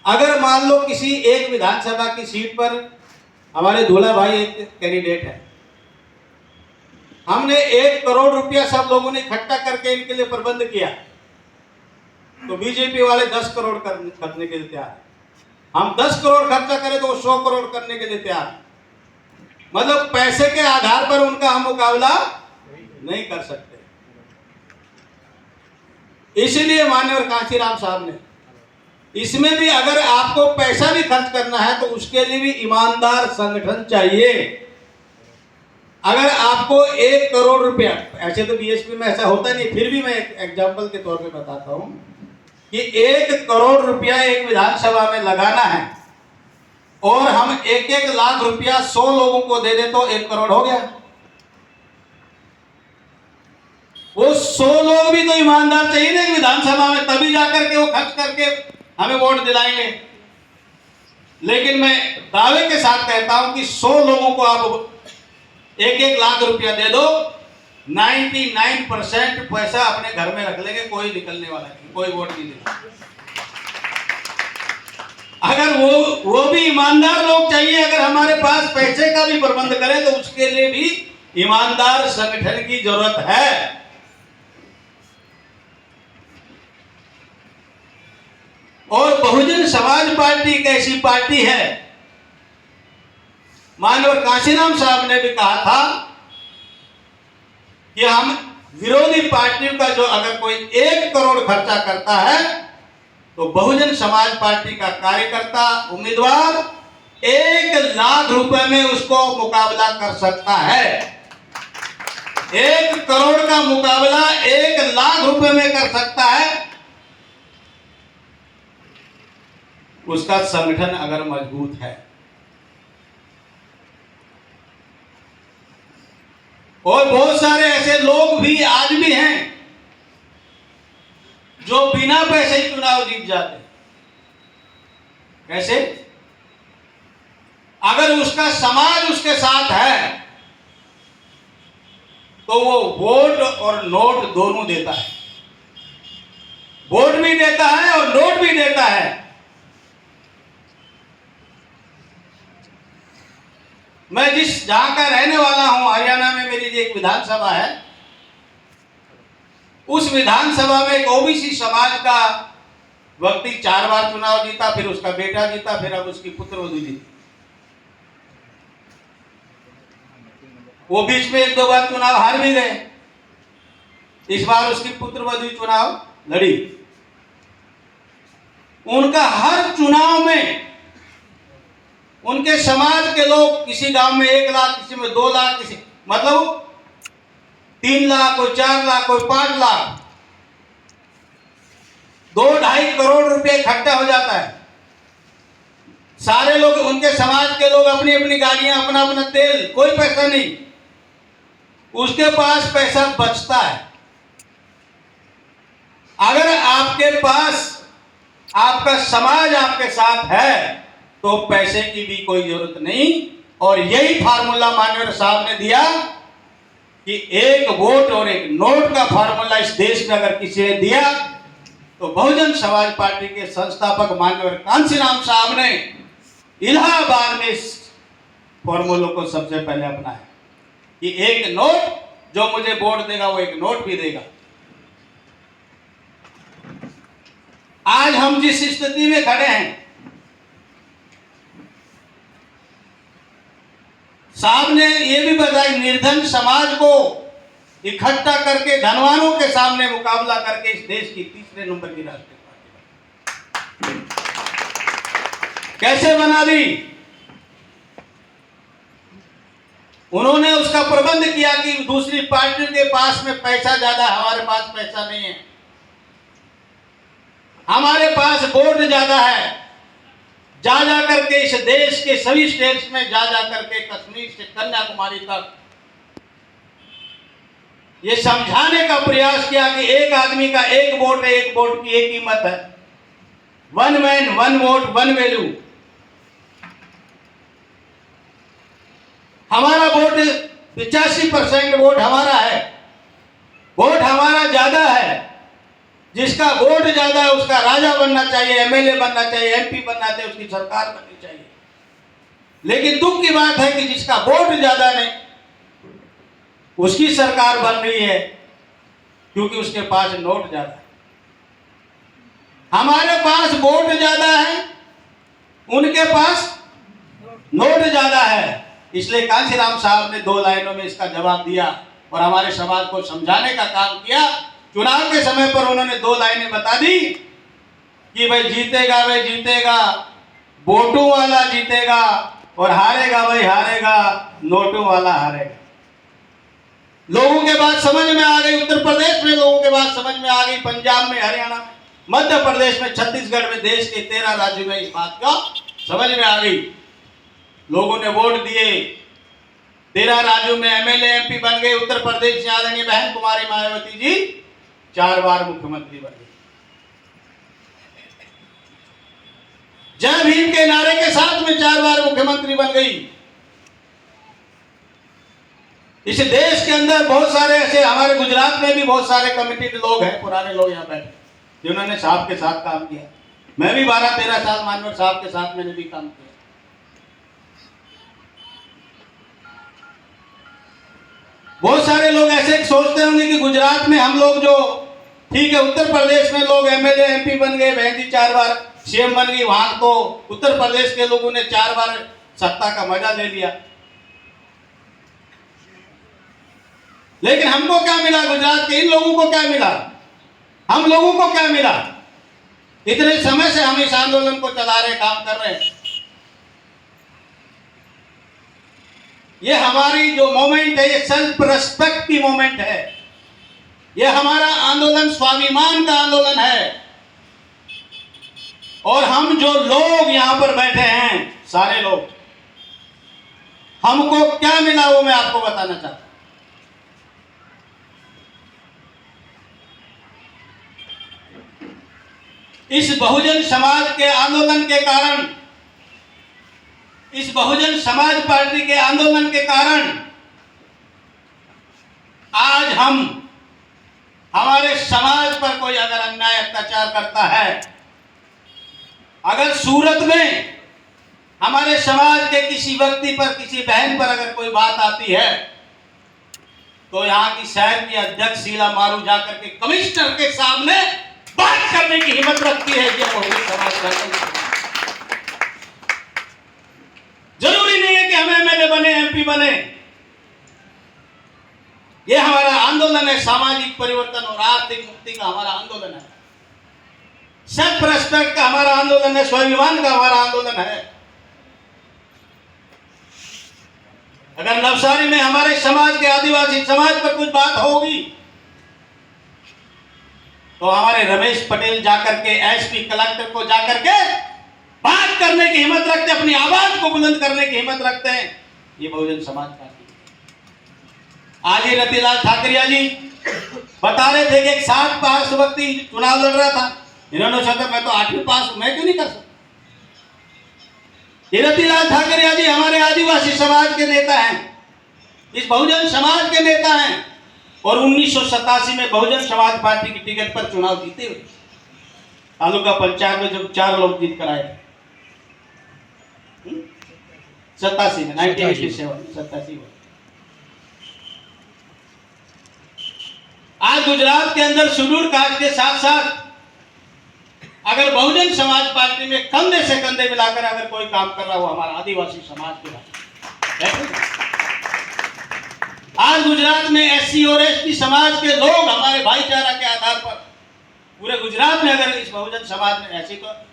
अगर मान लो किसी एक विधानसभा की सीट पर हमारे दूल्हा भाई एक कैंडिडेट है, हमने 1 करोड़ रुपया सब लोगों ने इकट्ठा करके इनके लिए प्रबंध किया, तो बीजेपी वाले 10 करोड़ करने के लिए तैयार है। हम 10 करोड़ खर्चा करें तो वो 100 करोड़ करने के लिए तैयार है। मतलब पैसे के आधार पर उनका हम मुकाबला नहीं कर सकते। इसलिए माननीय कांशीराम साहब ने, इसमें भी अगर आपको पैसा भी खर्च करना है तो उसके लिए भी ईमानदार संगठन चाहिए। अगर आपको 1 करोड़ रुपया, ऐसे तो बीएसपी में ऐसा होता नहीं, फिर भी मैं एक एग्जाम्पल के तौर पे बताता हूं कि 1 करोड़ रुपया एक विधानसभा में लगाना है और हम 1-1 लाख रुपया 100 लोगों को दे दे तो 1 करोड़ हो गया। वो 100 लोग भी तो ईमानदार चाहिए ना विधानसभा में, तभी जाकर के वो खर्च करके हमें वोट दिलाएंगे। लेकिन मैं दावे के साथ कहता हूं कि 100 लोगों को आप 1-1 लाख रुपया दे दो, 99% पैसा अपने घर में रख लेंगे, कोई निकलने वाला नहीं, कोई वोट नहीं देगा। अगर वो भी ईमानदार लोग चाहिए। अगर हमारे पास पैसे का भी प्रबंध करें तो उसके लिए भी ईमानदार संगठन की जरूरत है। और बहुजन समाज पार्टी एक ऐसी पार्टी है, माननीय कांशीराम साहब ने भी कहा था कि हम विरोधी पार्टियों का जो अगर कोई 1 करोड़ खर्चा करता है तो बहुजन समाज पार्टी का कार्यकर्ता उम्मीदवार 1 लाख रुपए में उसको मुकाबला कर सकता है। 1 करोड़ का मुकाबला 1 लाख रुपए में कर सकता है, उसका संगठन अगर मजबूत है। और बहुत सारे ऐसे लोग भी आज भी हैं जो बिना पैसे ही चुनाव जीत जाते हैं। कैसे? अगर उसका समाज उसके साथ है तो वो वोट और नोट दोनों देता है, वोट भी देता है और नोट भी देता है। मैं जहां का रहने वाला हूं, हरियाणा में मेरी एक विधानसभा है, उस विधानसभा में एक ओबीसी समाज का व्यक्ति 4 बार चुनाव जीता, फिर उसका बेटा जीता, फिर अब उसकी पुत्रवधू जीती। वो बीच में 1-2 बार चुनाव हार भी गए, इस बार उसकी पुत्रवधू चुनाव लड़ी। उनका हर चुनाव में उनके समाज के लोग, किसी गांव में 1 लाख, किसी में 2 लाख, किसी मतलब 3 लाख, कोई 4 लाख, कोई 5 लाख, 2-2.5 करोड़ रुपए इकट्ठा हो जाता है। सारे लोग, उनके समाज के लोग अपनी अपनी गाड़ियां, अपना अपना तेल, कोई पैसा नहीं, उसके पास पैसा बचता है। अगर आपके पास आपका समाज आपके साथ है तो पैसे की भी कोई जरूरत नहीं। और यही फार्मूला माननीय साहब ने दिया कि 1 वोट और 1 नोट का फार्मूला इस देश में अगर किसी ने दिया तो बहुजन समाज पार्टी के संस्थापक माननीय कांशीराम साहब ने इलाहाबाद में इस फॉर्मूले को सबसे पहले अपनाया कि 1 नोट, जो मुझे वोट देगा वो 1 नोट भी देगा। आज हम जिस स्थिति में खड़े हैं, साहब ने यह भी बताया, निर्धन समाज को इकट्ठा करके धनवानों के सामने मुकाबला करके इस देश की 3रे नंबर की राष्ट्रीय पार्टी कैसे बना दी। उन्होंने उसका प्रबंध किया कि दूसरी पार्टियों के पास में पैसा ज्यादा, हमारे पास पैसा नहीं है, हमारे पास वोट ज्यादा है। जा जा करके इस देश के सभी स्टेट्स में जा जा करके कश्मीर से कन्याकुमारी तक ये समझाने का प्रयास किया कि एक आदमी का 1 वोट है, 1 वोट की एक कीमत है, 1 मैन 1 वोट 1 वैल्यू। हमारा वोट 85% वोट हमारा है, वोट हमारा ज्यादा है। जिसका वोट ज्यादा है उसका राजा बनना चाहिए, एमएलए बनना चाहिए, एमपी बनना चाहिए, उसकी सरकार बननी चाहिए। लेकिन दुख की बात है कि जिसका वोट ज्यादा नहीं, उसकी सरकार बन रही है क्योंकि उसके पास नोट ज्यादा है। हमारे पास वोट ज्यादा है, उनके पास नोट ज्यादा है। इसलिए कांशीराम साहब ने 2 लाइनों में इसका जवाब दिया और हमारे समाज को समझाने का काम किया। चुनाव के समय पर उन्होंने 2 लाइनें बता दी कि भाई जीतेगा भाई जीतेगा, वोटों वाला जीतेगा, और हारेगा भाई हारेगा, नोटों वाला हारेगा। लोगों के बात समझ में आ गई, उत्तर प्रदेश में लोगों के बात समझ में आ गई, पंजाब में, हरियाणा में, मध्य प्रदेश में, छत्तीसगढ़ में, देश के 13 राज्यों में इस बात का समझ में आ गई। लोगों ने वोट दिए, 13 राज्यों में एमएलए एमपी बन गए। उत्तर प्रदेश से आदरणीय बहन कुमारी मायावती जी 4 बार मुख्यमंत्री बन गई। जय भीम के नारे के साथ में 4 बार मुख्यमंत्री बन गई। इस देश के अंदर बहुत सारे ऐसे, हमारे गुजरात में भी बहुत सारे कमिटेड लोग हैं, पुराने लोग यहाँ बैठे, जिन्होंने साहब के साथ काम किया। मैं भी 12-13 साल माननीय साहब के साथ मैंने भी काम किया। बहुत सारे लोग ऐसे सोचते होंगे कि गुजरात में हम लोग जो, ठीक है, उत्तर प्रदेश में लोग एमएलए एमपी बन गए, बहन जी 4 बार सीएम बन गई, वहां तो उत्तर प्रदेश के लोगों ने 4 बार सत्ता का मजा ले लिया। लेकिन हमको क्या मिला? गुजरात के इन लोगों को क्या मिला? हम लोगों को क्या मिला? इतने समय से हम इस आंदोलन को चला रहे, काम कर रहे हैं। ये हमारी जो मोमेंट है, ये सेल्फ रेस्पेक्ट की मोमेंट है। ये हमारा आंदोलन स्वाभिमान का आंदोलन है। और हम जो लोग यहां पर बैठे हैं, सारे लोग, हमको क्या मिला वो मैं आपको बताना चाहता हूं। इस बहुजन समाज के आंदोलन के कारण, इस बहुजन समाज पार्टी के आंदोलन के कारण आज हम, हमारे समाज पर कोई अगर अन्याय अत्याचार करता है, अगर सूरत में हमारे समाज के किसी व्यक्ति पर, किसी बहन पर अगर कोई बात आती है, तो यहाँ की शहर की अध्यक्ष शीला मारू जाकर के कमिश्नर के सामने बात करने की हिम्मत रखती है कि बहुजन समाज का। जरूरी नहीं है कि हम एमएलए बने, एमपी बने। यह हमारा आंदोलन है, सामाजिक परिवर्तन और आर्थिक मुक्ति का हमारा आंदोलन है, सेल्फ रेस्पेक्ट का हमारा आंदोलन है, स्वाभिमान का हमारा आंदोलन है। अगर नवसारी में हमारे समाज के, आदिवासी समाज पर कुछ बात होगी, तो हमारे रमेश पटेल जाकर के एसपी कलेक्टर को जाकर के बात करने की हिम्मत रखते हैं, अपनी आवाज को बुलंद करने की हिम्मत रखते हैं। ये बहुजन समाज पार्टी। आज ही रतिलाल ठाकरिया जी बता रहे थे कि एक 7 पास व्यक्ति चुनाव लड़ रहा था। इन्होंने सोचा मैं तो 8वीं पास हूं, मैं क्यों नहीं कर सकता? ये रतिलाल ठाकरिया जी हमारे आदिवासी समाज के नेता हैं, इस बहुजन समाज के नेता हैं, और 1987 में बहुजन समाज पार्टी की टिकट पर चुनाव जीते हुए तालुका पंचायत में जब 4 लोग जीत कर आए 87 में, 1987 में। आज गुजरात के अंदर शेड्यूल्ड कास्ट के साथ साथ अगर बहुजन समाज पार्टी में कंधे से कंधे मिलाकर अगर कोई काम कर रहा हो, हमारा आदिवासी समाज के बारे। आज गुजरात में एससी और एसटी समाज के लोग हमारे भाईचारा के आधार पर पूरे गुजरात में अगर इस बहुजन समाज में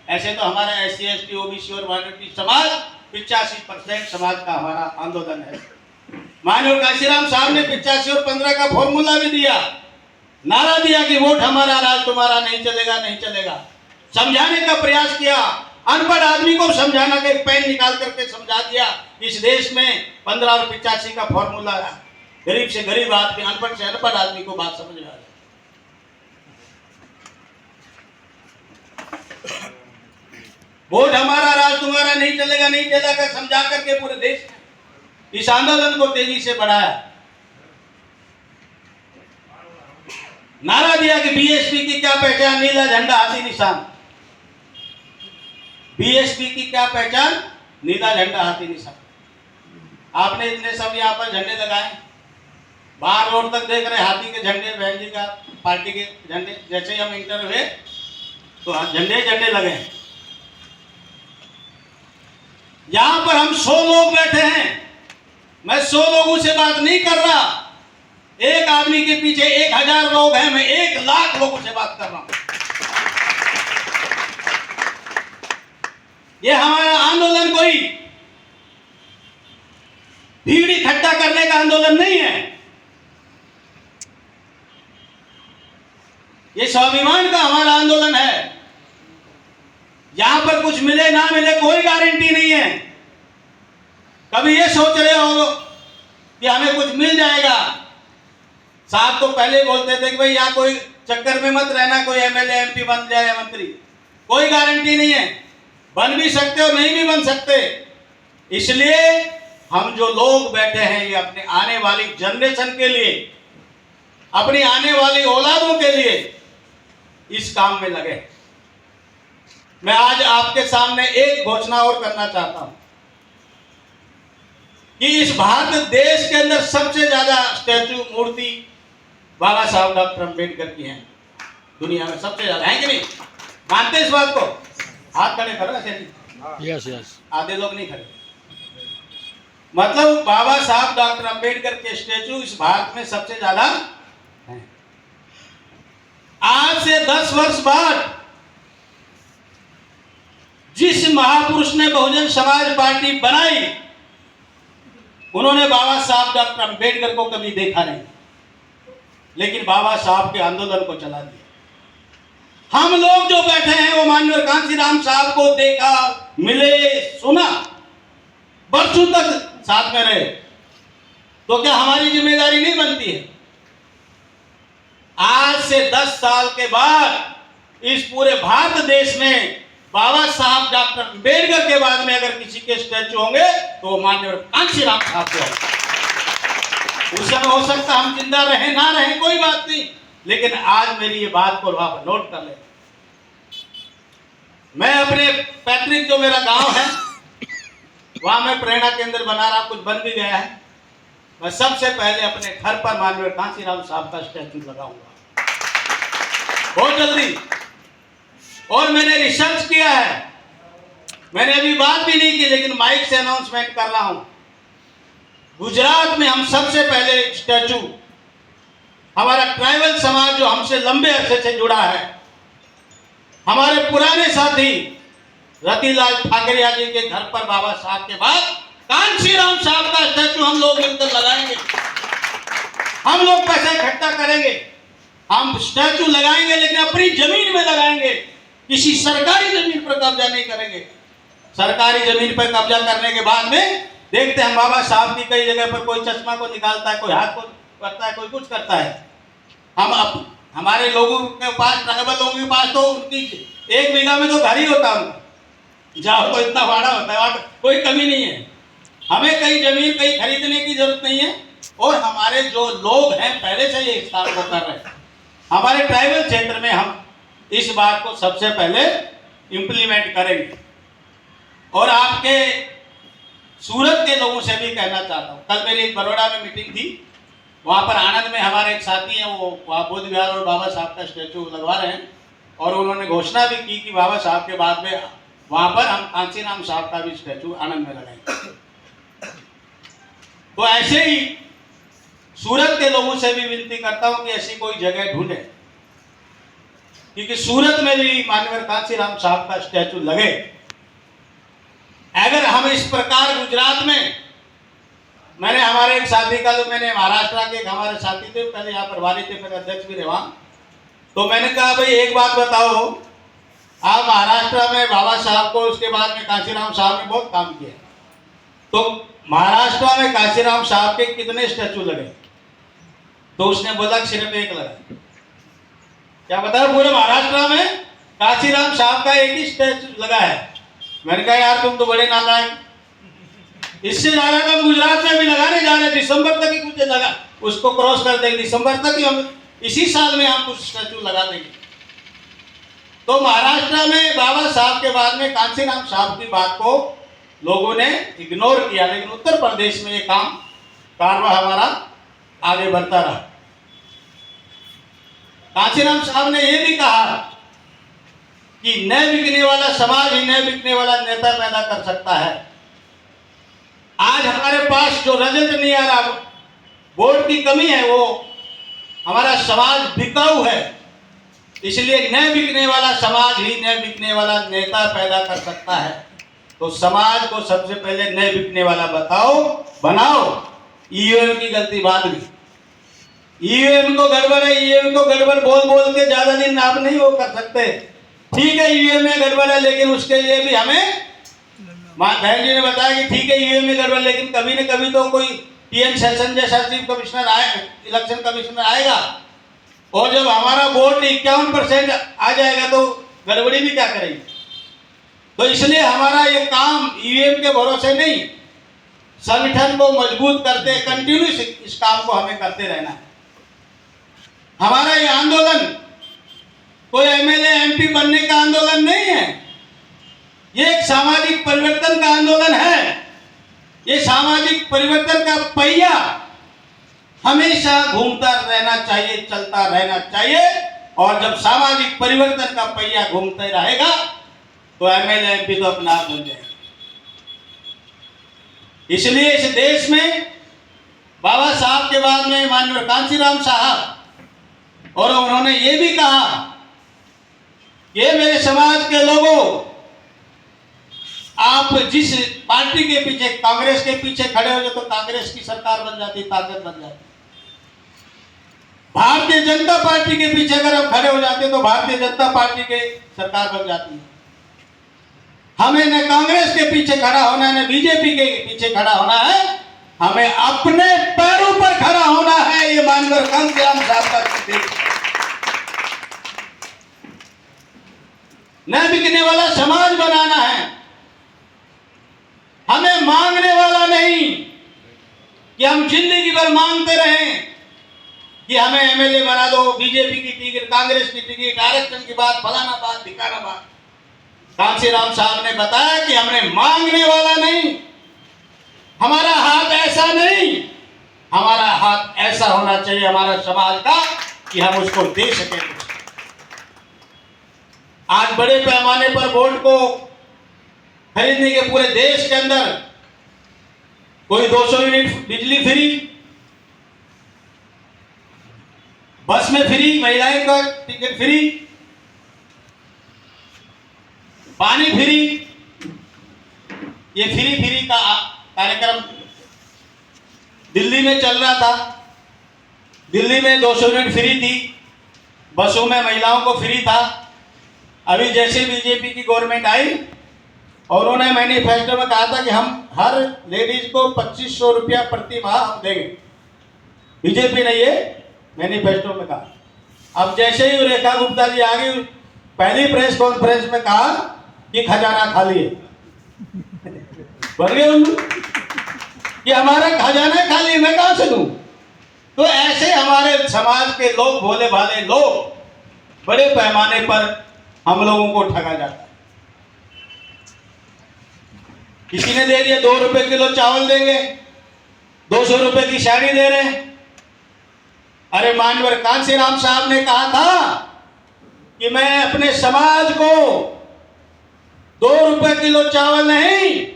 ऐसे तो हमारा एससी एसटी ओबीसी और माइनॉरिटी समाज 85% समाज का हमारा आंदोलन है। माननीय काशीराम साहब ने 85 और 15 का फॉर्मूला भी दिया, नारा दिया कि वोट हमारा, राज तुम्हारा, नहीं चलेगा, नहीं चलेगा। समझाने का प्रयास किया, अनपढ़ आदमी को समझाना का एक पेन निकाल करके समझा दिया। इस देश में 15 और 85 का फॉर्मूला, गरीब से गरीब आदमी, अनपढ़ से अनपढ़ आदमी को बात समझ में आ जाए। वोट हमारा, राज तुम्हारा, नहीं चलेगा, नहीं चलेगा समझा करके पूरे देश में इस आंदोलन को तेजी से बढ़ाया। नारा दिया कि बीएसपी की क्या पहचान, नीला झंडा हाथी निशान। बीएसपी की क्या पहचान, नीला झंडा हाथी निशान। आपने इतने सब यहाँ पर झंडे लगाए, बाहर रोड तक देख रहे हाथी के झंडे, बहन जी का पार्टी के झंडे। जैसे ही हम इंटर हुए तो झंडे झंडे लगे। यहां पर हम 100 लोग बैठे हैं, मैं 100 लोगों से बात नहीं कर रहा। एक आदमी के पीछे 1000 लोग हैं, मैं 1 लाख लोगों से बात कर रहा हूं। ये हमारा आंदोलन कोई भीड़ इकट्ठा करने का आंदोलन नहीं है, ये स्वाभिमान का हमारा आंदोलन है। यहां पर कुछ मिले ना मिले कोई गारंटी नहीं है। कभी ये सोच रहे हो कि हमें कुछ मिल जाएगा। साहब तो पहले बोलते थे कि भाई यहाँ कोई चक्कर में मत रहना, कोई एमएलए एमपी बन जाए, मंत्री, कोई गारंटी नहीं है। बन भी सकते और नहीं भी बन सकते। इसलिए हम जो लोग बैठे हैं, ये अपने आने वाली जनरेशन के लिए, अपनी आने वाली औलादों के लिए इस काम में लगे। मैं आज आपके सामने एक घोषणा और करना चाहता हूं कि इस भारत देश के अंदर सबसे ज्यादा स्टैचू, मूर्ति बाबा साहब डॉक्टर अम्बेडकर की हैं, दुनिया में सबसे ज्यादा, है कि नहीं? मानते इस बात को? हाथ खड़े करो ऐसे नहीं। Yes yes. आधे लोग नहीं खड़े। मतलब बाबा साहब डॉक्टर अंबेडकर के स्टैचू इस भारत में सबसे ज्यादा है। आज से 10 वर्ष बाद जिस महापुरुष ने बहुजन समाज पार्टी बनाई, उन्होंने बाबा साहब डॉक्टर अंबेडकर को कभी देखा नहीं, लेकिन बाबा साहब के आंदोलन को चला दिया। हम लोग जो बैठे हैं वो माननीय कांशीराम साहब को देखा, मिले, सुना, बरसों तक साथ में रहे, तो क्या हमारी जिम्मेदारी नहीं बनती है? आज से 10 साल के बाद इस पूरे भारत देश में बाबा साहब डॉक्टर अंबेडकर के बाद में अगर किसी के स्टैचू होंगे तो वो माननीय कांशीराम साहब के होंगे। उस समय हो सकता हम जिंदा रहे ना रहे कोई बात नहीं, लेकिन आज मेरी ये बात को वहां पर नोट कर ले। मैं अपने पैतृक जो मेरा गांव है वहां मैं प्रेरणा केंद्र बना रहा, कुछ बन भी गया है। मैं सबसे पहले अपने घर पर माननीय कांशीराम साहब का स्टैचू लगाऊंगा बहुत जल्दी। और मैंने रिसर्च किया है, मैंने अभी बात भी नहीं की लेकिन माइक से अनाउंसमेंट कर रहा हूं। गुजरात में हम सबसे पहले स्टैचू, हमारा ट्राइबल समाज जो हमसे लंबे अरसे से जुड़ा है, हमारे पुराने साथी रतिलाल ठाकरिया जी के घर पर बाबा साहब के बाद कांशीराम साहब का स्टैचू हम लोग मिलकर लगाएंगे। हम लोग पैसा इकट्ठा करेंगे, हम स्टैचू लगाएंगे, लेकिन अपनी जमीन में लगाएंगे, किसी सरकारी जमीन पर कब्जा नहीं करेंगे। सरकारी जमीन पर कब्जा करने के बाद में देखते हैं बाबा साहब की कई जगह पर कोई चश्मा को निकालता है, कोई हाथ को करता है, कोई कुछ करता है। हमारे लोगों के पास, ट्राइबल लोगों के पास तो उनकी 1 बीघा में तो घर ही होता है, जाओ तो इतना भाड़ा होता है, वहां कोई कमी नहीं है। हमें कहीं जमीन कहीं खरीदने की जरूरत नहीं है। और हमारे जो लोग हैं पहले से ये इस काम को कर रहे हैं। हमारे ट्राइबल क्षेत्र में हम इस बात को सबसे पहले इंप्लीमेंट करेंगे। और आपके सूरत के लोगों से भी कहना चाहता हूँ, कल मेरी बड़ौदा में मीटिंग थी, वहाँ पर आनंद में हमारे एक साथी हैं, वो वहाँ बुद्ध विहार और बाबा साहब का स्टैचू लगवा रहे हैं। और उन्होंने घोषणा भी की कि बाबा साहब के बाद में वहाँ पर हम कांशीराम साहब का भी स्टैचू आनंद में लगाएंगे। तो ऐसे ही सूरत के लोगों से भी विनती करता हूँ कि ऐसी कोई जगह ढूंढे, क्योंकि सूरत में भी माननीय कांशीराम साहब का स्टैचू लगे। अगर हम इस प्रकार गुजरात में, मैंने हमारे एक साथी का, जो मैंने महाराष्ट्र के हमारे साथी थे पहले यहाँ पर वाली थे, मेरे अध्यक्ष भी रहे वहाँ, तो मैंने कहा भाई एक बात बताओ, आप महाराष्ट्र में बाबा साहब को, उसके बाद में कांशीराम साहब ने बहुत काम किया, तो महाराष्ट्र में कांशीराम साहब के कितने स्टैचू लगे? तो उसने बोला सिर्फ 1 लगा। क्या बताया? पूरे महाराष्ट्र में कांशीराम साहब का 1 ही स्टैचू लगा है। मैंने कहा यार तुम तो बड़े नालायक, इससे ज्यादा तो गुजरात में भी लगाने जा रहे, दिसंबर तक ही कुछ लगा, उसको क्रॉस कर देंगे, दिसंबर तक ही हम इसी साल में हम कुछ स्टैचू लगा देंगे। तो महाराष्ट्र में बाबा साहब के बाद में कांशीराम साहब की बात को लोगों ने इग्नोर किया, लेकिन उत्तर प्रदेश में ये कारवा हमारा आगे बढ़ता रहा। कांशीराम साहब ने यह भी कहा कि न बिकने वाला समाज ही न बिकने वाला नेता पैदा कर सकता है। आज हमारे पास जो रजत नहीं आ रहा, वोट की कमी है, वो हमारा समाज बिकाऊ है, इसलिए न बिकने वाला समाज ही न बिकने वाला नेता पैदा कर सकता है। तो समाज को सबसे पहले न बिकने वाला बनाओ। ईवीएम की गलती बाद में, ईवीएम को गड़बड़ है, ईवीएम को गड़बड़ बोल के ज्यादा दिन आप नहीं वो कर सकते। ठीक है ईवीएम में गड़बड़ है, लेकिन उसके लिए भी हमें, बहन जी ने बताया कि ठीक है ईवीएम में गड़बड़, लेकिन कभी न कभी तो कोई टीएन सेशन जैसा चीफ कमिश्नर इलेक्शन कमिश्नर आएगा, और जब हमारा वोट 51% आ जाएगा तो गड़बड़ी भी क्या करेगी। तो इसलिए हमारा ये काम ईवीएम के भरोसे नहीं, संगठन को मजबूत करते कंटिन्यूस इस काम को हमें करते रहना है। हमारा ये आंदोलन कोई एमएलए एमपी बनने का आंदोलन नहीं है, ये एक सामाजिक परिवर्तन का आंदोलन है। ये सामाजिक परिवर्तन का पहिया हमेशा घूमता रहना चाहिए, चलता रहना चाहिए, और जब सामाजिक परिवर्तन का पहिया घूमते रहेगा तो एमएलए एमपी तो अपना आप बन जाएगा। इसलिए इस देश में बाबा साहब के बाद में माननीय कांशीराम साहब, और उन्होंने ये भी कहा कि मेरे समाज के लोगों, आप जिस पार्टी के पीछे, कांग्रेस के पीछे खड़े हो जाते तो कांग्रेस की सरकार बन जाती, ताकत बन जाती। भारतीय जनता पार्टी के पीछे अगर हम खड़े हो जाते तो भारतीय जनता पार्टी के सरकार बन जाती। हमें न कांग्रेस के पीछे खड़ा होना है, न बीजेपी के पीछे खड़ा होना है, हमें अपने पैरों पर खड़ा होना है। ये मानकर कांशीराम साहब का न बिकने वाला समाज बनाना है। हमें मांगने वाला नहीं कि हम जिंदगी भर मांगते रहें कि हमें एमएलए बना दो, बीजेपी की टिकट, कांग्रेस की टिकट, आरक्षण की बात, फलाना बात, ढिकाना बात। कांशीराम साहब ने बताया कि हमने मांगने वाला नहीं, हमारा हाथ ऐसा नहीं, हमारा हाथ ऐसा होना चाहिए हमारा समाज का कि हम उसको दे सकें। आज बड़े पैमाने पर वोट को खरीदने के पूरे देश के अंदर कोई 200 यूनिट बिजली फ्री, बस में फ्री, महिलाएं का टिकट फ्री, पानी फ्री, ये फ्री फ्री का कार्यक्रम दिल्ली में चल रहा था। दिल्ली में 200 यूनिट फ्री थी, बसों में महिलाओं को फ्री था। अभी जैसे बीजेपी की गवर्नमेंट आई और उन्होंने मैनिफेस्टो में कहा था कि हम हर लेडीज को 2500 रुपया प्रति माह हम देंगे। बीजेपी ने ये मैनिफेस्टो में कहा। अब जैसे ही रेखा गुप्ता जी आ गई, पहली प्रेस कॉन्फ्रेंस में कहा कि खजाना खाली है। बढ़ गए कि हमारा खजाना खाली, मैं कहां से दूं? तो ऐसे हमारे समाज के लोग, भोले भाले लोग, बड़े पैमाने पर हम लोगों को ठगा जाता है। किसी ने दे दिया 2 रुपए किलो चावल देंगे, 200 रुपए की साड़ी दे रहे हैं। अरे माननीय कांशीराम साहब ने कहा था कि मैं अपने समाज को 2 रुपए किलो चावल नहीं,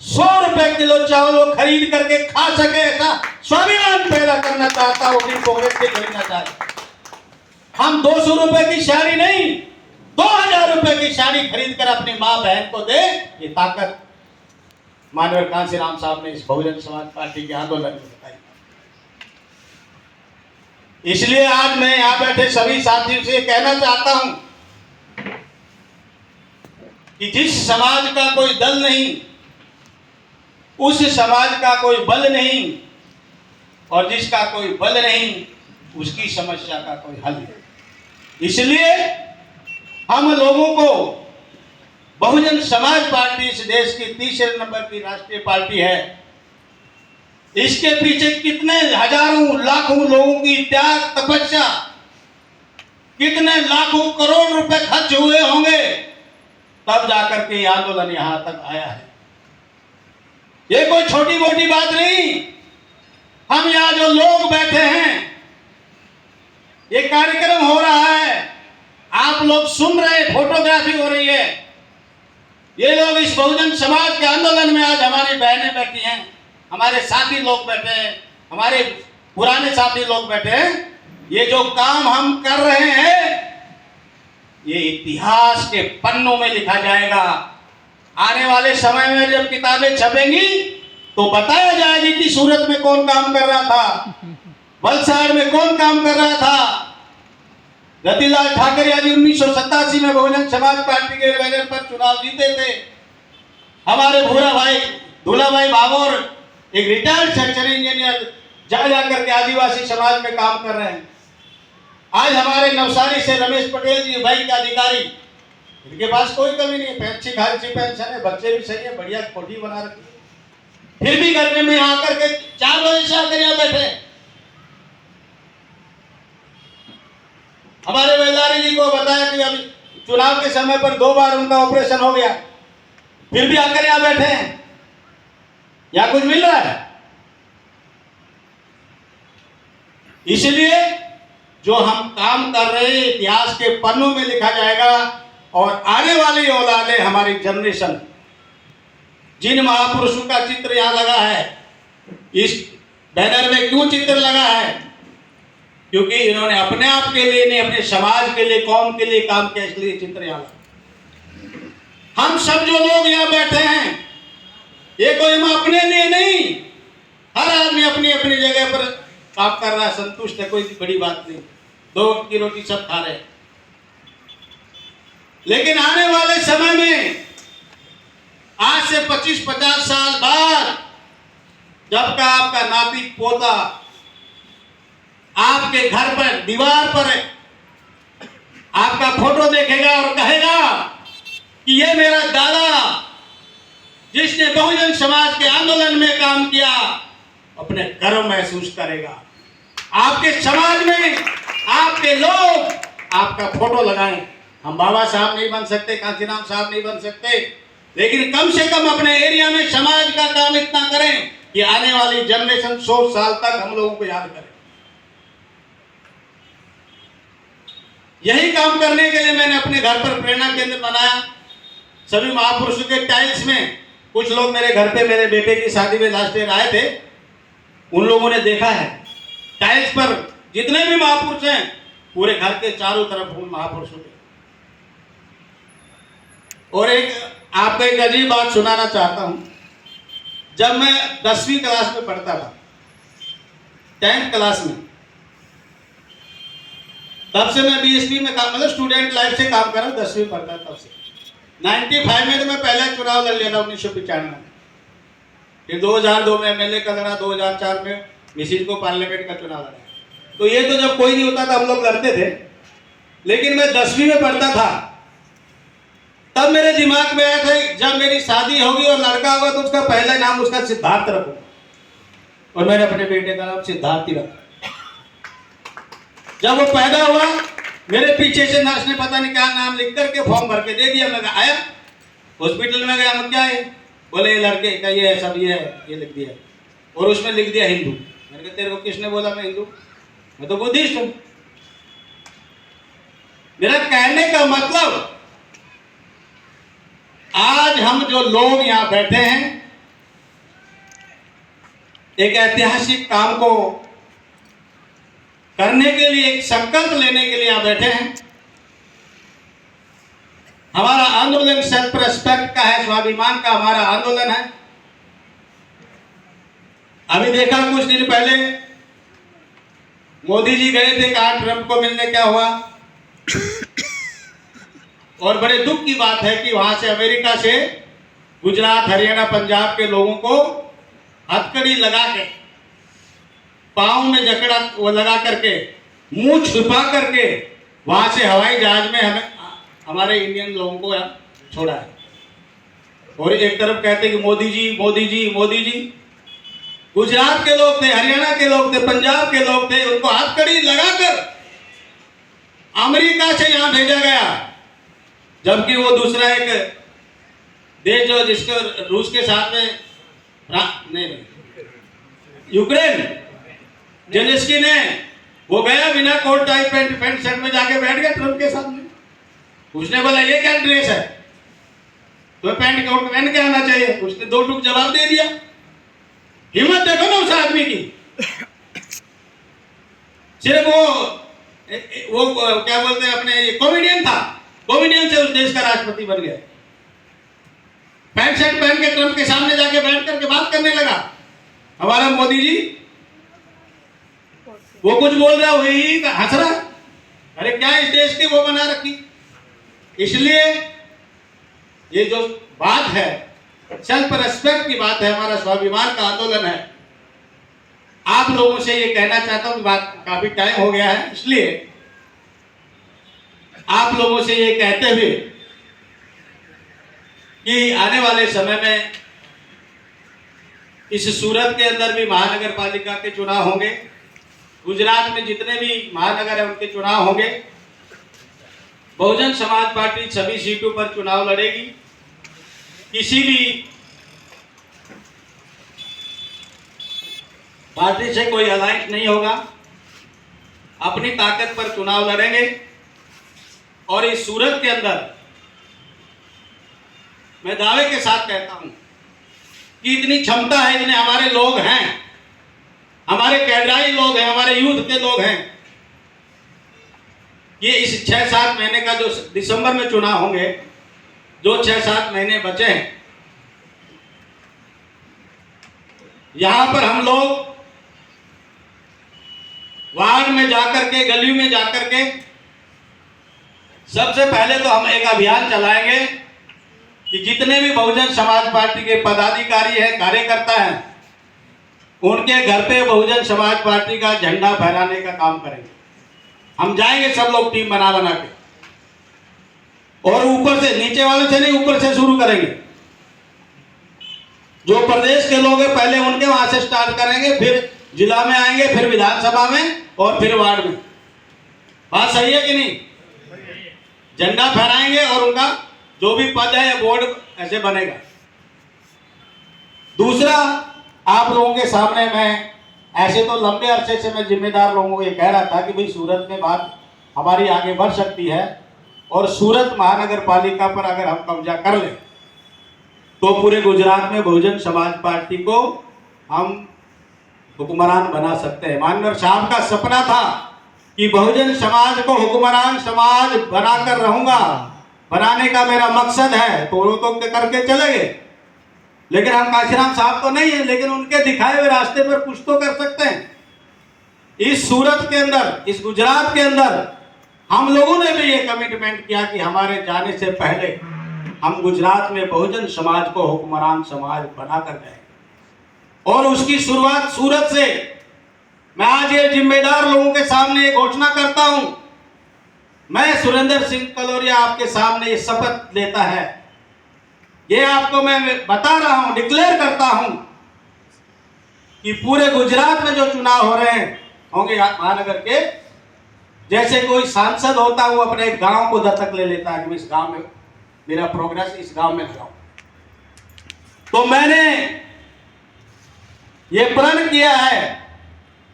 100 रुपए किलो चावल वो खरीद करके खा सके, ऐसा स्वाभिमान पैदा करना चाहता हूं। अपनी पॉकेट से खरीदना चाहता। हम 200 रुपए की साड़ी नहीं, 2000 रुपए की साड़ी खरीद कर अपनी माँ बहन को दे, ये ताकत माननीय कांशीराम साहब ने इस बहुजन समाज पार्टी के आंदोलन में बताई। इसलिए आज मैं यहां बैठे सभी साथियों से कहना चाहता हूं कि जिस समाज का कोई दल नहीं, उस समाज का कोई बल नहीं, और जिसका कोई बल नहीं, उसकी समस्या का कोई हल नहीं। इसलिए हम लोगों को बहुजन समाज पार्टी इस देश की 3 नंबर की राष्ट्रीय पार्टी है। इसके पीछे कितने हजारों लाखों लोगों की त्याग, तपस्या, कितने लाखों करोड़ रुपए खर्च हुए होंगे, तब जाकर के आंदोलन यहां तक आया है। ये कोई छोटी मोटी बात नहीं। हम यहां जो लोग बैठे हैं, ये कार्यक्रम हो रहा है, आप लोग सुन रहे हैं, फोटोग्राफी हो रही है। ये लोग इस बहुजन समाज के आंदोलन में आज हमारी बहनें बैठी हैं, हमारे साथी लोग बैठे हैं, हमारे पुराने साथी लोग बैठे हैं। ये जो काम हम कर रहे हैं, ये इतिहास के पन्नों में लिखा जाएगा। आने वाले समय में जब किताबें छपेंगी तो बताया जाएगी कि सूरत में कौन काम कर रहा था, वलसाड़ में कौन काम कर रहा था। रतिलाल ठाकरे जी 1987 में बहुजन समाज पार्टी के बैनर पर चुनाव जीते थे। हमारे भूरा भाई दूल्हा भाई भाभोर, एक रिटायर्ड सेक्शन इंजीनियर, जा करके आदिवासी समाज में काम कर रहे हैं। आज हमारे नवसारी से रमेश पटेल जी, भाई के अधिकारी, इनके पास कोई कमी नहीं है, अच्छी खासी पेंशन है, बच्चे भी सही है, बढ़िया कोठी बना रखी है, फिर भी गर्मी में आकर के 4 बजे से आकर यहाँ बैठे। हमारे वेलारी जी को बताया कि अभी चुनाव के समय पर 2 बार उनका ऑपरेशन हो गया, फिर भी आकर यहाँ बैठे हैं। यहाँ कुछ मिल रहा है? इसलिए जो हम काम कर रहे हैं, इतिहास के पन्नों में लिखा जाएगा, और आने वाली औलादें, हमारी जनरेशन, जिन महापुरुषों का चित्र यहाँ लगा है, इस बैनर में क्यों चित्र लगा है? क्योंकि इन्होंने अपने आप के लिए नहीं, अपने समाज के लिए, कौम के लिए काम किया, इसलिए चित्र यहाँ लगा। हम सब जो लोग यहाँ बैठे हैं, ये कोई हम अपने लिए नहीं, हर आदमी अपनी अपनी जगह पर काम कर रहा है, संतुष्ट है, कोई बड़ी बात नहीं, 2 वक्त की रोटी सब खा रहे हैं। लेकिन आने वाले समय में, आज से 25-50 साल बाद, जब का आपका नाती पोता आपके घर पर दीवार पर आपका फोटो देखेगा और कहेगा कि ये मेरा दादा जिसने बहुजन समाज के आंदोलन में काम किया, अपने गर्व महसूस करेगा। आपके समाज में आपके लोग आपका फोटो लगाएं। हम बाबा साहब नहीं बन सकते, कांचीराम साहब नहीं बन सकते, लेकिन कम से कम अपने एरिया में समाज का काम इतना करें कि आने वाली जनरेशन 100 साल तक हम लोगों को याद करे। यही काम करने के लिए मैंने अपने घर पर प्रेरणा केंद्र बनाया। सभी महापुरुषों के टाइल्स में, कुछ लोग मेरे घर पे मेरे बेटे की शादी में लास्ट ईयर आए थे, उन लोगों ने देखा है टाइल्स पर जितने भी महापुरुष हैं, पूरे घर के चारों तरफ उन महापुरुषों के। और आपको एक अजीब बात सुनाना चाहता हूं। जब मैं 10वीं क्लास में पढ़ता था, 10th क्लास में, तब से मैं बीएसपी में काम, मतलब स्टूडेंट लाइफ से काम कर रहा हूं, 10वीं पढ़ता तब से। 95 में तो मैं पहले चुनाव लड़ लिया था, 1995 में। फिर 2002 में एमएलए का लड़ा, 2004 में मिसिर को पार्लियामेंट का चुनाव लड़ा। तो ये तो जब कोई नहीं होता था हम लोग लड़ते थे, लेकिन मैं 10वीं में पढ़ता था, तब मेरे दिमाग में आया था जब मेरी शादी होगी और लड़का होगा तो उसका पहला नाम उसका सिद्धार्थ रखूंगा, और मैंने अपने बेटे का नाम सिद्धार्थ ही रखा। जब वो पैदा हुआ, मेरे पीछे से नर्स ने पता नहीं क्या नाम लिख करके फॉर्म भर के दे दिया। मैं आया हॉस्पिटल में गया, मैं क्या है, बोले ये लड़के का ये है, सब ये है, ये लिख दिया, और उसमें लिख दिया हिंदू। मैंने कहा तेरे को किसने बोला मैं हिंदू? मैं तो बुद्धिस्ट हूं। मेरा कहने का मतलब, आज हम जो लोग यहां बैठे हैं, एक ऐतिहासिक काम को करने के लिए, एक संकल्प लेने के लिए यहां बैठे हैं। हमारा आंदोलन सेल्फ रेस्पेक्ट का है, स्वाभिमान का हमारा आंदोलन है। अभी देखा कुछ दिन पहले मोदी जी गए थे, कहा ट्रंप को मिलने, क्या हुआ? और बड़े दुख की बात है कि वहां से अमेरिका से गुजरात, हरियाणा, पंजाब के लोगों को हथकड़ी लगा के, पांव में जकड़ा वो लगा करके, मुंह छुपा करके, वहां से हवाई जहाज में हमें, हमारे इंडियन लोगों को छोड़ा है। और एक तरफ कहते कि मोदी जी मोदी जी मोदी जी। गुजरात के लोग थे, हरियाणा के लोग थे, पंजाब के लोग थे, उनको हथकड़ी लगाकर अमेरिका से यहां भेजा गया, जबकि वो दूसरा एक देश जो जिसको रूस के साथ में नहीं यूक्रेन, जेलेंस्की ने, वो गया बिना कोट टाई पैंट शर्ट में जाके बैठ गया ट्रंप के साथ में। उसने बोला ये क्या ड्रेस है, तो पैंट कोट पहन के आना चाहिए। उसने 2 टूक जवाब दे दिया। हिम्मत देखो ना उस आदमी की। सिर्फ वो क्या बोलते हैं, अपने कॉमेडियन था, कॉमेडियन से उस देश का राष्ट्रपति बन गया। पैंट शर्ट पहन के ट्रंप के सामने जाके बैठ करके बात करने लगा। हमारा मोदी जी, वो कुछ बोल रहा, वही हंस रहा। अरे क्या इस देश की वो बना रखी। इसलिए ये जो बात है, सेल्फ रेस्पेक्ट की बात है, हमारा स्वाभिमान का आंदोलन है। आप लोगों से ये कहना चाहता हूं, बात काफी टाइम हो गया है, इसलिए आप लोगों से ये कहते हुए कि आने वाले समय में इस सूरत के अंदर भी महानगर पालिका के चुनाव होंगे, गुजरात में जितने भी महानगर है उनके चुनाव होंगे। बहुजन समाज पार्टी सभी सीटों पर चुनाव लड़ेगी। किसी भी पार्टी से कोई अलायंस नहीं होगा, अपनी ताकत पर चुनाव लड़ेंगे। और इस सूरत के अंदर मैं दावे के साथ कहता हूं कि इतनी क्षमता है, इतने हमारे लोग हैं, हमारे कैडराई लोग हैं, हमारे यूथ के लोग हैं, ये इस 6-7 महीने का जो दिसंबर में चुनाव होंगे, जो 6-7 महीने बचे हैं, यहां पर हम लोग वार्ड में जाकर के, गलियों में जाकर के सबसे पहले तो हम एक अभियान चलाएंगे कि जितने भी बहुजन समाज पार्टी के पदाधिकारी हैं, कार्यकर्ता हैं, उनके घर पे बहुजन समाज पार्टी का झंडा फहराने का काम करेंगे। हम जाएंगे सब लोग टीम बना के, और ऊपर से, नीचे वाले से नहीं, ऊपर से शुरू करेंगे। जो प्रदेश के लोग हैं पहले उनके वहां से स्टार्ट करेंगे, फिर जिला में आएंगे, फिर विधानसभा में, और फिर वार्ड में। बात सही है कि नहीं? झंडा फहराएंगे और उनका जो भी पद है या बोर्ड ऐसे बनेगा। दूसरा, आप लोगों के सामने मैं ऐसे तो लंबे अरसे से मैं जिम्मेदार लोगों को ये कह रहा था कि भाई सूरत में बात हमारी आगे बढ़ सकती है, और सूरत महानगर पालिका पर अगर हम कब्जा कर लें तो पूरे गुजरात में बहुजन समाज पार्टी को हम हुक्मरान बना सकते हैं। माननीय साहब का सपना था कि बहुजन समाज को हुक्मरान समाज बनाकर रहूंगा, बनाने का मेरा मकसद है, तो वो तो करके चले गए। लेकिन हम काशीराम साहब तो नहीं है, लेकिन उनके दिखाए हुए रास्ते पर कुछ तो कर सकते हैं। इस सूरत के अंदर, इस गुजरात के अंदर हम लोगों ने भी ये कमिटमेंट किया कि हमारे जाने से पहले हम गुजरात में बहुजन समाज को हुक्मरान समाज बनाकर गए, और उसकी शुरुआत सूरत से। मैं आज ये जिम्मेदार लोगों के सामने घोषणा करता हूं, मैं सुरेंद्र सिंह कलोरिया आपके सामने ये शपथ लेता है, ये आपको मैं बता रहा हूं, डिक्लेयर करता हूं कि पूरे गुजरात में जो चुनाव हो रहे हैं होंगे महानगर के, जैसे कोई सांसद होता है वो अपने गांव को दत्तक ले लेता है कि इस गांव में मेरा प्रोग्रेस, इस गांव में लगाऊं। तो मैंने ये प्रण किया है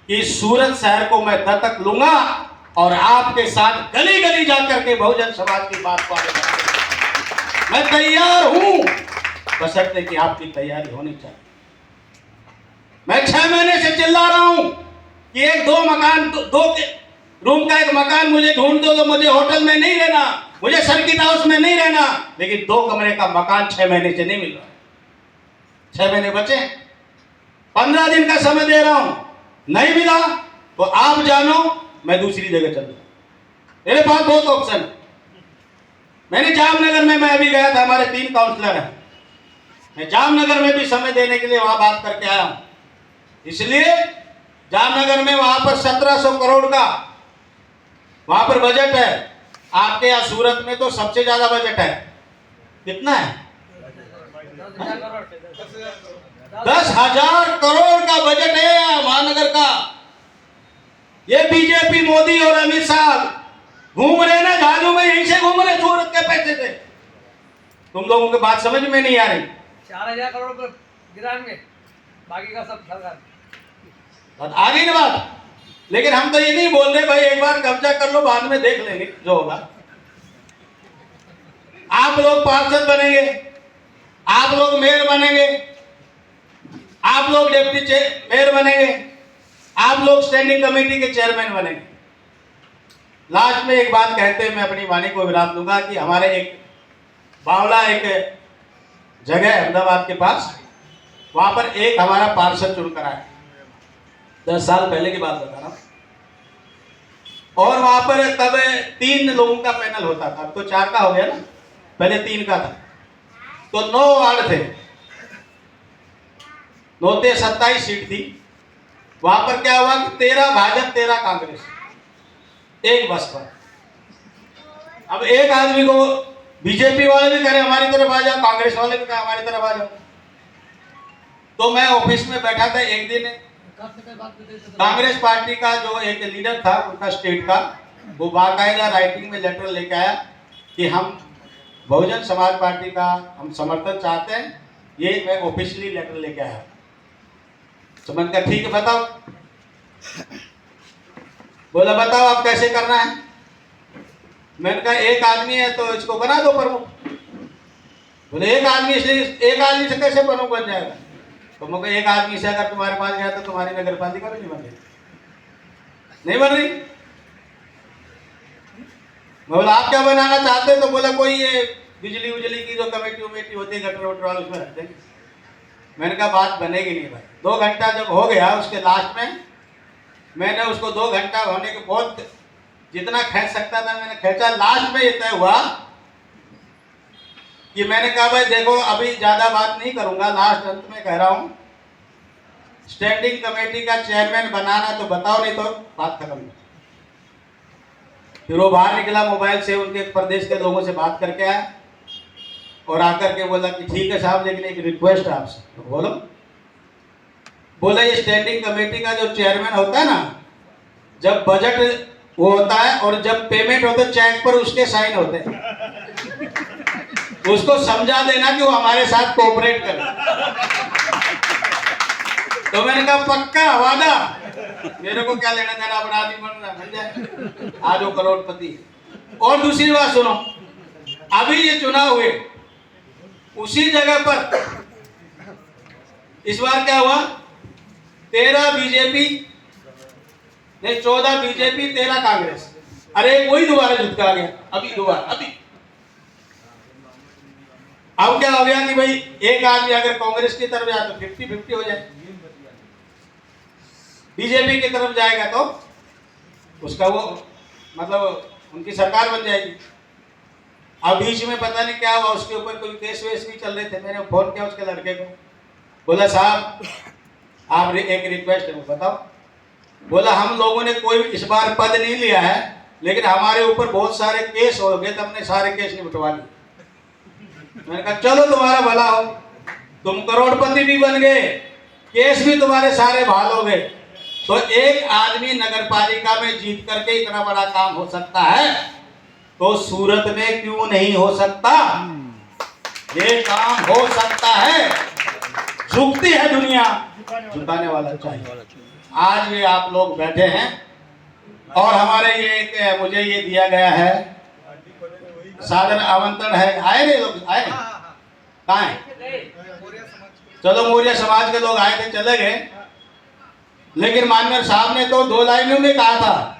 कि सूरत शहर को मैं दत्तक लूंगा, और आपके साथ गली गली जाकर के बहुजन समाज की बात को आगे बढ़ाऊंगा। मैं तैयार हूं, बशर्ते कि आपकी तैयारी होनी चाहिए। मैं 6 महीने से चिल्ला रहा हूं कि 1-2 मकान, 2 रूम का एक मकान मुझे ढूंढ दो, तो मुझे होटल में नहीं रहना, मुझे सर्किट हाउस में नहीं रहना, लेकिन 2 कमरे का मकान 6 महीने से नहीं मिल रहा। 6 महीने बचे, 15 दिन का समय दे रहा हूं, नहीं मिला तो आप जानो मैं दूसरी जगह चल रहा। मेरे पास बहुत ऑप्शन। मैंने जामनगर में, मैं अभी गया था, हमारे 3 काउंसलर हैं, मैं जामनगर में भी समय देने के लिए वहां बात करके आया हूं। इसलिए जामनगर में वहां पर 1700 करोड़ का वहां पर बजट है। आपके यहाँ सूरत में तो सबसे ज्यादा बजट है, कितना है? 10,000 करोड़ का बजट है यहाँ महानगर का। ये बीजेपी, मोदी और अमित शाह घूम रहे ना जहाजों में, यहीं से घूम रहे सूरत के पैसे से। तुम लोगों की बात समझ में नहीं आ रही। 4,000 करोड़ पर गिराएंगे, बाकी का सब सरकार। आ गई ना बात। लेकिन हम तो ये नहीं बोल रहे भाई एक बार कब्जा कर लो, बाद में देख लेंगे जो होगा। आप लोग पार्षद बनेंगे, आप लोग मेयर बनेंगे, आप लोग डिप्टी मेयर बनेंगे, आप लोग स्टैंडिंग कमेटी के चेयरमैन बनेंगे। लास्ट में एक बात कहते हैं, मैं अपनी वाणी को विराम दूंगा कि हमारे एक बावला एक जगह है अहमदाबाद के पास, वहां पर एक हमारा पार्षद चुनकर आया, 10 साल पहले की बात बता रहा हूं। और वहां पर तब 3 लोगों का पैनल होता था, अब तो 4 का हो गया ना, पहले 3 का था। तो 9 वार्ड थे, 9 से 27 सीट थी। वहां पर क्या हुआ कि 13 भाजपा 13 कांग्रेस, एक बसपा। अब एक आदमी को बीजेपी वाले भी कह हमारी तरफ आ जाओ, कांग्रेस वाले भी कहे हमारी तरफ आ जाओ। तो मैं ऑफिस में बैठा था एक दिन, कांग्रेस पार्टी का जो एक लीडर था उनका स्टेट का, वो बाकायदा राइटिंग में लेटर लेके आया कि हम बहुजन समाज पार्टी का हम समर्थन चाहते हैं, ये मैं ऑफिशियली लेटर लेके आया। तो मैंने कहा ठीक है बताओ। बोला बताओ आप कैसे करना है। मैंने कहा एक आदमी है तो इसको बना दो प्रमुख। बोले एक आदमी से कैसे प्रमुख बन जाएगा? तो मुझे एक आदमी से अगर तुम्हारे पास गया तो तुम्हारी नगर पालिका भी नहीं बन रही, नहीं बन रही। मैं बोला आप क्या बनाना चाहते हो? तो बोला कोई ये बिजली उजली की जो कमेटी उमेटी होती है गटर वटर वाले, उसमें रख देंगे। मैंने कहा बात बनेगी नहीं भाई। 2 घंटा जब हो गया, उसके लास्ट में मैंने उसको 2 घंटा होने के बहुत जितना खींच सकता था मैंने खींचा। लास्ट में ये तय हुआ कि मैंने कहा भाई देखो अभी ज़्यादा बात नहीं करूंगा, लास्ट अंत में कह रहा हूँ, स्टैंडिंग कमेटी का चेयरमैन बनाना तो बताओ, नहीं तो बात खत्म। फिर वो बाहर निकला, मोबाइल से उनके प्रदेश के लोगों से बात करके आया और आकर के बोला कि ठीक है साहब, लेकिन एक रिक्वेस्ट है आपसे। तो बोलो। बोला ये स्टैंडिंग कमेटी का जो चेयरमैन होता है ना, जब बजट वो होता है और जब पेमेंट होता है चेक पर उसके साइन होते हैं, उसको समझा देना कि वो हमारे साथ कोऑपरेट करे। तो मैंने कहा पक्का वादा, मेरे को क्या लेना देना, अपना आदमी बन रहा मिल जाए, आज वो करोड़पति। और दूसरी बात सुनो, अभी ये चुनाव हुए उसी जगह पर इस बार क्या हुआ, 13 बीजेपी नहीं 14 बीजेपी 13 कांग्रेस। अरे वही दोबारा जीत के आ गया, अभी दोबारा अभी। अब क्या हो गया कि भाई एक आदमी अगर कांग्रेस की तरफ जाए तो 50-50 हो जाए, बीजेपी की तरफ जाएगा तो उसका वो मतलब उनकी सरकार बन जाएगी। अब बीच में पता नहीं क्या हुआ, उसके ऊपर कोई केस वेस भी चल रहे थे। मैंने फोन किया उसके लड़के को, बोला साहब आप एक रिक्वेस्ट है, बताओ। बोला हम लोगों ने कोई इस बार पद नहीं लिया है, लेकिन हमारे ऊपर बहुत सारे केस हो गए, तो हमने सारे केस निपटवा लिए। मैंने कहा चलो तुम्हारा भला हो, तुम करोड़पति भी बन गए, केस भी तुम्हारे सारे बहाल हो गए। तो एक आदमी नगर पालिका में जीत करके इतना बड़ा काम हो सकता है, तो सूरत में क्यों नहीं हो सकता? ये काम हो सकता है। झुकती है दुनिया, झुकाने वाला चाहिए। आज ये आप लोग बैठे हैं और हमारे ये एक मुझे ये दिया गया है सादर आमंत्रण है। आए रे लोग, आए कहाँ है? चलो मौर्य समाज के लोग आए थे, चले गए, लेकिन माननीय साहब ने तो 2 लाइनों में कहा था।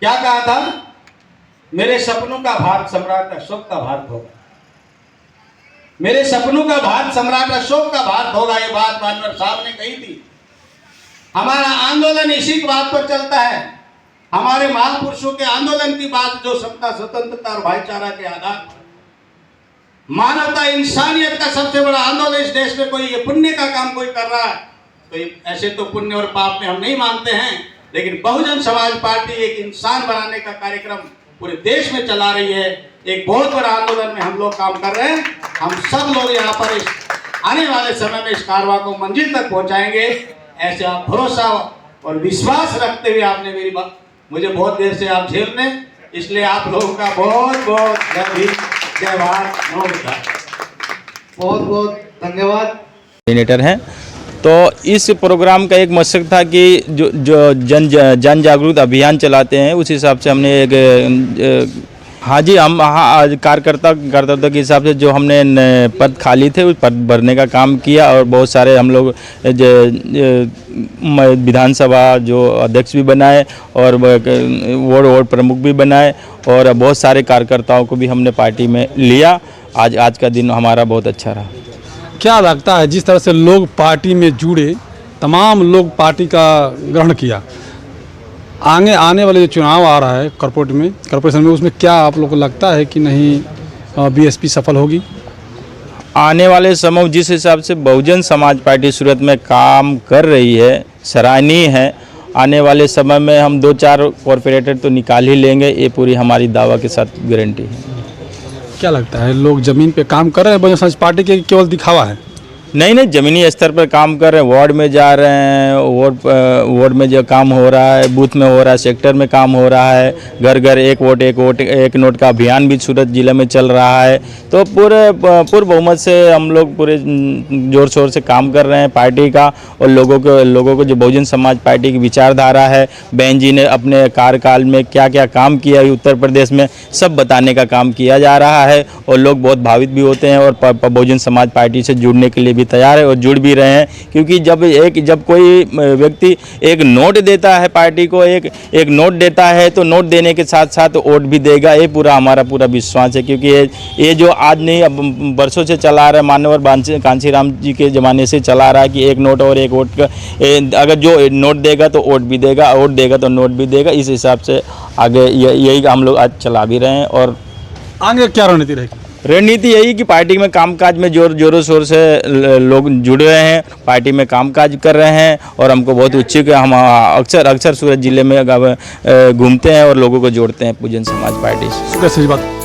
क्या कहा था? मेरे सपनों का भारत सम्राट अशोक का भारत होगा। मेरे सपनों का भारत सम्राट अशोक का भारत होगा, ये बात माननीय साहब ने कही थी। हमारा आंदोलन इसी बात पर चलता है। हमारे महापुरुषों के आंदोलन की बात जो समता, स्वतंत्रता और भाईचारा के आधार पर, मानवता, इंसानियत का सबसे बड़ा आंदोलन इस देश में कोई ये पुण्य का काम कोई कर रहा है, तो ऐसे तो पुण्य और पाप में हम नहीं मानते हैं, लेकिन बहुजन समाज पार्टी एक इंसान बनाने का कार्यक्रम पूरे देश में चला रही है। एक बहुत बड़ा आंदोलन में हम लोग काम कर रहे हैं। हम सब लोग यहाँ पर इस आने वाले समय में इस कारवां को मंजिल तक पहुँचाएंगे, ऐसे आप भरोसा और विश्वास रखते हुए आपने मेरी बात, मुझे बहुत देर से आप झेल रहे, इसलिए आप लोगों का बहुत बहुत जय भारत, नमस्कार, बहुत बहुत धन्यवाद। कोऑर्डिनेटर हैं। तो इस प्रोग्राम का एक मकसद था कि जो जन जागरूक अभियान चलाते हैं, उस हिसाब से हमने एक हाँ जी, हम कार्यकर्ता के हिसाब से जो हमने पद खाली थे उस पद भरने का काम किया, और बहुत सारे हम लोग विधानसभा जो अध्यक्ष भी बनाए और वार्ड प्रमुख भी बनाए, और बहुत सारे कार्यकर्ताओं को भी हमने पार्टी में लिया। आज का दिन हमारा बहुत अच्छा रहा। क्या लगता है जिस तरह से लोग पार्टी में जुड़े, तमाम लोग पार्टी का ग्रहण किया, आने वाले जो चुनाव आ रहा है कॉर्पोरेशन में, उसमें क्या आप लोग को लगता है कि नहीं बीएसपी सफल होगी? आने वाले समय जिस हिसाब से बहुजन समाज पार्टी सूरत में काम कर रही है, सराहनीय है। आने वाले समय में हम 2-4 कॉर्पोरेटर तो निकाल ही लेंगे, ये पूरी हमारी दावा के साथ गारंटी है। क्या लगता है लोग ज़मीन पे काम कर रहे हैं बहुजन समाज पार्टी के, केवल दिखावा है? नहीं, ज़मीनी स्तर पर काम कर रहे हैं, वार्ड में जा रहे हैं, वार्ड में जो काम हो रहा है, बूथ में हो रहा है, सेक्टर में काम हो रहा है, घर घर एक वोट एक नोट का अभियान भी सूरत जिले में चल रहा है। तो पूरे बहुमत से हम लोग पूरे जोर शोर से काम कर रहे हैं पार्टी का, और लोगों को जो बहुजन समाज पार्टी की विचारधारा है, बहन जी ने अपने कार्यकाल में क्या क्या काम किया है उत्तर प्रदेश में, सब बताने का काम किया जा रहा है, और लोग बहुत भावित भी होते हैं और बहुजन समाज पार्टी से जुड़ने के लिए भी तैयार है और जुड़ भी रहे हैं, क्योंकि जब कोई व्यक्ति एक नोट देता है पार्टी को, एक नोट देता है तो नोट देने के साथ साथ वोट भी देगा, ये पूरा हमारा पूरा विश्वास है। क्योंकि ये जो आज नहीं, अब बरसों से चला आ रहा है, माननीय कांशीराम जी के ज़माने से चला आ रहा है कि एक नोट और एक वोट का, अगर जो नोट देगा तो वोट भी देगा, वोट देगा तो नोट भी देगा। इस हिसाब से आगे यही हम लोग आज चला भी रहे हैं। और आगे क्या रणनीति रहेगी? रणनीति यही कि पार्टी में कामकाज में जोरों शोर से लोग जुड़ रहे हैं, पार्टी में कामकाज कर रहे हैं और हमको बहुत उत्सुक है। हम अक्सर सूरत जिले में घूमते हैं और लोगों को जोड़ते हैं पूजन समाज पार्टी से। शुक्रिया, सही बात।